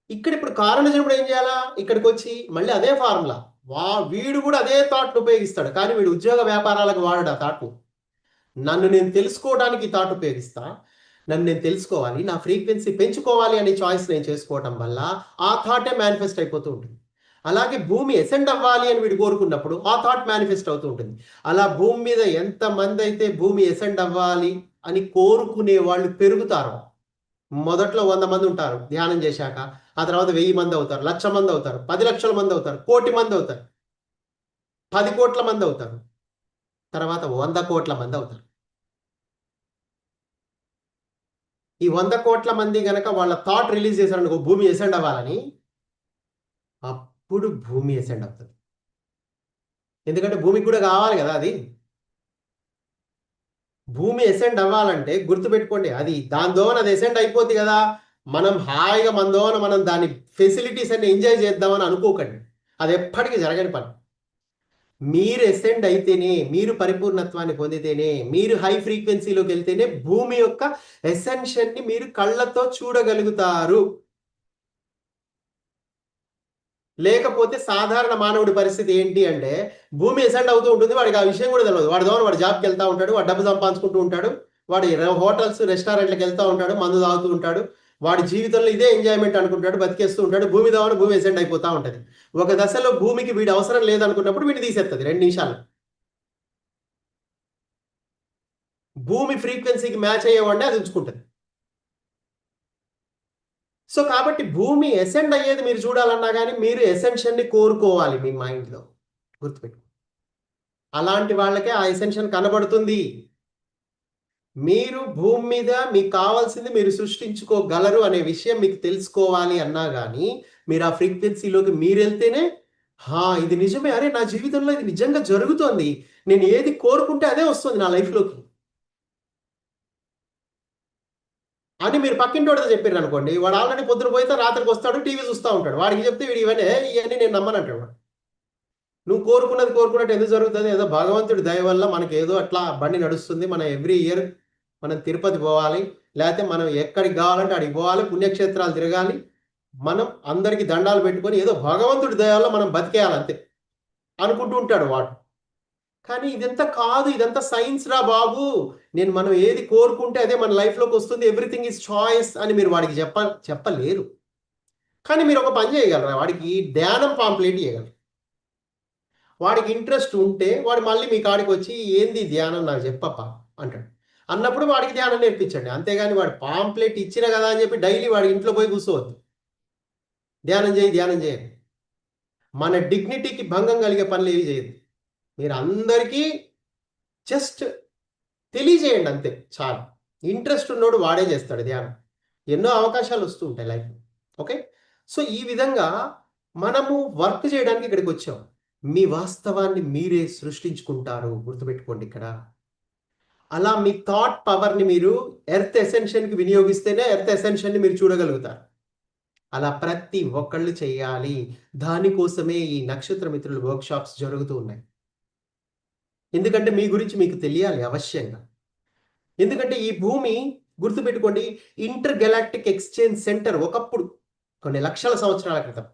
ఇక్కడ ఇప్పుడు కారణజనుడు ఏం చేయాలా? ఇక్కడికి వచ్చి మళ్ళీ అదే ఫార్ములా, వీడు కూడా అదే థాట్ను ఉపయోగిస్తాడు. కానీ వీడు ఉద్యోగ వ్యాపారాలకు వాడు ఆ థాట్ను. నన్ను నేను తెలుసుకోవడానికి ఈ థాట్ ఉపయోగిస్తా. నన్ను నేను తెలుసుకోవాలి, నా ఫ్రీక్వెన్సీ పెంచుకోవాలి అనే చాయిస్ నేను చేసుకోవటం వల్ల ఆ థాటే మేనిఫెస్ట్ అయిపోతూ ఉంటుంది. అలాగే భూమి ఎసెండ్ అవ్వాలి అని వీడు కోరుకున్నప్పుడు ఆ థాట్ మేనిఫెస్ట్ అవుతూ ఉంటుంది. అలా భూమి మీద ఎంతమంది అయితే భూమి ఎసెండ్ అవ్వాలి అని కోరుకునే వాళ్ళు పెరుగుతారో, మొదట్లో 100 మంది ఉంటారు ధ్యానం చేశాక, ఆ తర్వాత 1000 మంది అవుతారు, 1,00,000 మంది అవుతారు, 10 లక్షల మంది అవుతారు, 1,00,00,000 మంది అవుతారు, 10 కోట్ల మంది అవుతారు, తర్వాత 100 కోట్ల మంది అవుతారు. ఈ 100 కోట్ల మంది గనక వాళ్ళ థాట్ రిలీజ్ చేశారనుకో భూమి ఎసెండ్ అవ్వాలని, అప్పుడు భూమి ఎసెండ్ అవుతుంది. ఎందుకంటే భూమికి కూడా కావాలి కదా అది. భూమి ఎసెండ్ అవ్వాలంటే గుర్తుపెట్టుకోండి, అది దాని దోన అది ఎసెండ్ అయిపోద్ది కదా, మనం హాయిగా మన దోన మనం దాని ఫెసిలిటీస్ అన్ని ఎంజాయ్ చేద్దామని అనుకోకండి. అది ఎప్పటికీ జరగని పని. మీరు ఎసెండ్ అయితేనే, మీరు పరిపూర్ణత్వాన్ని పొందితేనే, మీరు హై ఫ్రీక్వెన్సీలోకి వెళ్తేనే భూమి యొక్క ఎసెన్షన్ని మీరు కళ్ళతో చూడగలుగుతారు. లేకపోతే సాధారణ మానవుడి పరిస్థితి ఏంటి అంటే, భూమి ఎసెండ్ అవుతూ ఉంటుంది, వాడికి ఆ విషయం కూడా తెలియదు. వాడి ద్వారా వాడు జాబ్కి వెళ్తూ ఉంటాడు, వాడు డబ్బు సంపాదించుకుంటూ ఉంటాడు, వాడు హోటల్స్ రెస్టారెంట్లకు వెళ్తూ ఉంటాడు, మందు తాగుతూ ఉంటాడు, వాడి జీవితంలో ఇదే ఎంజాయ్మెంట్ అనుకుంటాడు, బతికేస్తూ ఉంటాడు. భూమి ద్వారా భూమి ఎసెండ్ అయిపోతూ ఉంటుంది. ఒక దశలో భూమికి వీడి అవసరం లేదనుకున్నప్పుడు వీడిని తీసేస్తుంది 2 నిమిషాలు. భూమి ఫ్రీక్వెన్సీకి మ్యాచ్ అయ్యేవాడిని అది ఉంచుకుంటుంది. సో కాబట్టి భూమి ఎసెండ్ అయ్యేది మీరు చూడాలన్నా కానీ మీరు ఎసెన్షన్ని కోరుకోవాలి మీ మైండ్లో. గుర్తుపెట్టు. అలాంటి వాళ్ళకే ఆ ఎసెన్షన్ కనబడుతుంది. మీరు భూమి మీద మీకు కావాల్సింది మీరు సృష్టించుకోగలరు అనే విషయం మీకు తెలుసుకోవాలి అన్నా కానీ మీరు ఆ ఫ్రీక్వెన్సీలోకి మీరు వెళ్తేనే, ఇది నిజమే, అరే నా జీవితంలో ఇది నిజంగా జరుగుతోంది, నేను ఏది కోరుకుంటే అదే వస్తుంది నా లైఫ్లోకి అని మీరు పక్కింటోడితో చెప్పారు అనుకోండి, వాడు ఆల్రెడీ పొద్దున పోతే రాత్రికి వస్తాడు, టీవీ చూస్తూ ఉంటాడు. వాడికి చెప్తే వీడు ఇవన్నీ నేను నమ్మనంటాడు. నువ్వు కోరుకున్నట్టు ఎందుకు జరుగుతుంది? ఏదో భగవంతుడి దయ వల్ల మనకి ఏదో అట్లా బండి నడుస్తుంది, మనం ఎవ్రీ ఇయర్ మనం తిరుపతి పోవాలి, లేకపోతే మనం ఎక్కడికి కావాలంటే అడిగి పోవాలి, పుణ్యక్షేత్రాలు తిరగాలి, మనం అందరికి దండాలు పెట్టుకొని ఏదో భగవంతుడి దయ వల్ల మనం బతికేయాలి అంతే అనుకుంటూ ఉంటాడు వాడు. కానీ ఇదంతా కాదు, ఇదంతా సైన్స్ రా బాబు. మనం ఏది కోరుకుంటే అదే మన లైఫ్లోకి వస్తుంది, ఎవ్రీథింగ్ ఈజ్ చాయిస్ అని మీరు వాడికి చెప్పలేరు. కానీ మీరు ఒక పని చేయగలరా? వాడికి ధ్యానం పాంప్లెట్ చేయగలరు. వాడికి ఇంట్రెస్ట్ ఉంటే వాడు మళ్ళీ మీ కాడికి వచ్చి ఏంది ధ్యానం నాకు చెప్పప్ప అంటాడు. అన్నప్పుడు వాడికి ధ్యానం నేర్పించండి. అంతేగాని వాడు పాంప్లెట్ ఇచ్చిన కదా అని చెప్పి డైలీ వాడి ఇంట్లో పోయి కూర్చోవద్దు. ధ్యానం చేయండి. మన డిగ్నిటీకి భంగం కలిగే పనులు ఏవి చేయదు. మీరు అందరికీ జస్ట్ తెలియజేయండి అంతే చాలు. ఇంట్రెస్ట్ ఉన్నోడు వాడే చేస్తాడు ధ్యానం. ఎన్నో అవకాశాలు వస్తూ ఉంటాయి లైఫ్. ఓకే. సో ఈ విధంగా మనము వర్క్ చేయడానికి ఇక్కడికి వచ్చాం. మీ వాస్తవాన్ని మీరే సృష్టించుకుంటారు, గుర్తుపెట్టుకోండి ఇక్కడ. అలా మీ థాట్ పవర్ని మీరు ఎర్త్ ఎసెన్షన్కి వినియోగిస్తేనే ఎర్త్ ఎసెన్షన్ని మీరు చూడగలుగుతారు. అలా ప్రతి ఒక్కళ్ళు చేయాలి. దానికోసమే ఈ నక్షత్ర మిత్రుల వర్క్షాప్స్ జరుగుతూ ఉన్నాయి. ఎందుకంటే మీ గురించి మీకు తెలియాలి అవశ్యంగా. ఎందుకంటే ఈ భూమి, గుర్తుపెట్టుకోండి, ఇంటర్ గెలాక్టిక్ ఎక్స్చేంజ్ సెంటర్ ఒకప్పుడు కొన్ని లక్షల సంవత్సరాల క్రితం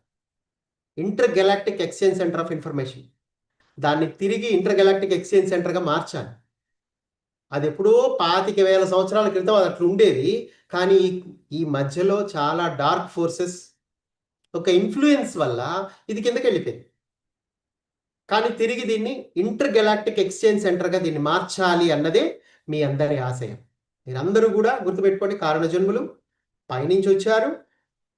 inter galactic exchange centre of information, దాన్ని తిరిగి ఇంటర్ గెలాక్టిక్ ఎక్స్చేంజ్ సెంటర్గా మార్చాలి. అది ఎప్పుడో 25,000 సంవత్సరాల క్రితం అది అట్లా ఉండేది. కానీ ఈ మధ్యలో చాలా డార్క్ ఫోర్సెస్ ఒక ఇన్ఫ్లుయెన్స్ వల్ల ఇది కిందకి వెళ్ళిపోయింది. కానీ తిరిగి దీన్ని ఇంటర్ గెలాక్టిక్ ఎక్స్చేంజ్ సెంటర్గా దీన్ని మార్చాలి అన్నదే మీ అందరి ఆశయం. మీరందరూ కూడా గుర్తుపెట్టుకోండి, కారణ జన్ములు పైనుంచి వచ్చారు.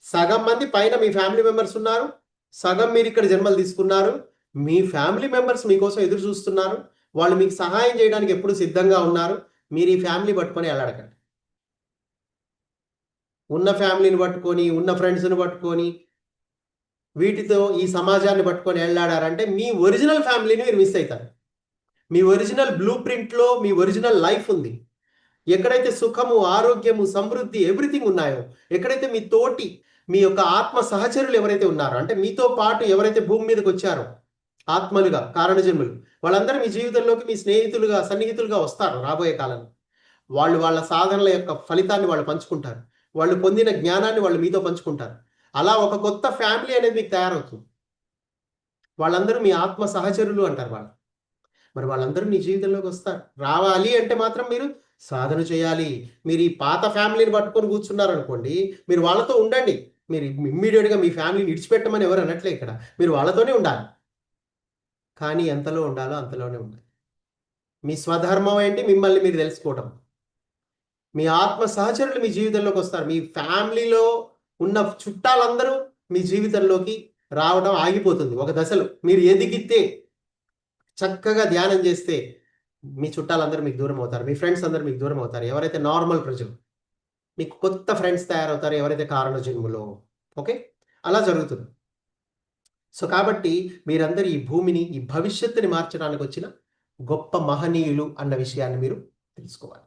సగం మంది పైన మీ ఫ్యామిలీ మెంబర్స్ ఉన్నారు, సగం మీరు ఇక్కడ జన్మలు తీసుకున్నారు. మీ ఫ్యామిలీ మెంబర్స్ మీకోసం ఎదురు చూస్తున్నారు. వాళ్ళు మీకు సహాయం చేయడానికి ఎప్పుడు సిద్ధంగా ఉన్నారు. మీరు ఈ ఫ్యామిలీ పట్టుకొని వెళ్ళాడకండి. ఉన్న ఫ్యామిలీని పట్టుకొని, ఉన్న ఫ్రెండ్స్ని పట్టుకొని, వీటితో ఈ సమాజాన్ని పట్టుకొని వెళ్ళాడారంటే మీ ఒరిజినల్ ఫ్యామిలీని మీరు మిస్ అవుతారు. మీ ఒరిజినల్ బ్లూ ప్రింట్లో మీ ఒరిజినల్ లైఫ్ ఉంది. ఎక్కడైతే సుఖము, ఆరోగ్యము, సమృద్ధి, ఎవ్రీథింగ్ ఉన్నాయో, ఎక్కడైతే మీ తోటి, మీ యొక్క ఆత్మ సహచరులు ఎవరైతే ఉన్నారో, అంటే మీతో పాటు ఎవరైతే భూమి మీదకి వచ్చారో ఆత్మలుగా, కారణజన్ములు, వాళ్ళందరూ మీ జీవితంలోకి మీ స్నేహితులుగా, సన్నిహితులుగా వస్తారు రాబోయే కాలంలో. వాళ్ళు వాళ్ళ సాధనల యొక్క ఫలితాన్ని వాళ్ళు పంచుకుంటారు. వాళ్ళు పొందిన జ్ఞానాన్ని వాళ్ళు మీతో పంచుకుంటారు. అలా ఒక కొత్త ఫ్యామిలీ అనేది మీకు తయారవుతుంది. వాళ్ళందరూ మీ ఆత్మ సహచరులు అంటారు వాళ్ళు. మరి వాళ్ళందరూ మీ జీవితంలోకి వస్తారు. రావాలి అంటే మాత్రం మీరు సాధన చేయాలి. మీరు ఈ పాత ఫ్యామిలీని పట్టుకొని కూర్చున్నారనుకోండి, మీరు వాళ్ళతో ఉండండి. మీరు ఇమ్మీడియట్గా మీ ఫ్యామిలీని విడిచిపెట్టమని ఎవరు అనట్లే ఇక్కడ. మీరు వాళ్ళతోనే ఉండాలి. కానీ ఎంతలో ఉండాలో అంతలోనే ఉండాలి. మీ స్వధర్మం ఏంటి మిమ్మల్ని మీరు తెలుసుకోవటం. మీ ఆత్మ సహచరులు మీ జీవితంలోకి వస్తారు. మీ ఫ్యామిలీలో ఉన్న చుట్టాలందరూ మీ జీవితంలోకి రావడం ఆగిపోతుంది ఒక దశలో. మీరు ఎదిగితే, చక్కగా ధ్యానం చేస్తే మీ చుట్టాలందరూ మీకు దూరం అవుతారు. మీ ఫ్రెండ్స్ అందరూ మీకు దూరం అవుతారు. ఎవరైతే నార్మల్ ప్రజలు, మీకు కొత్త ఫ్రెండ్స్ తయారవుతారు ఎవరైతే కారణ జన్ములో. ఓకే, అలా జరుగుతుంది. సో కాబట్టి మీరందరూ ఈ భూమిని, ఈ భవిష్యత్తుని మార్చడానికి వచ్చిన గొప్ప మహనీయులు అన్న విషయాన్ని మీరు తెలుసుకోవాలి.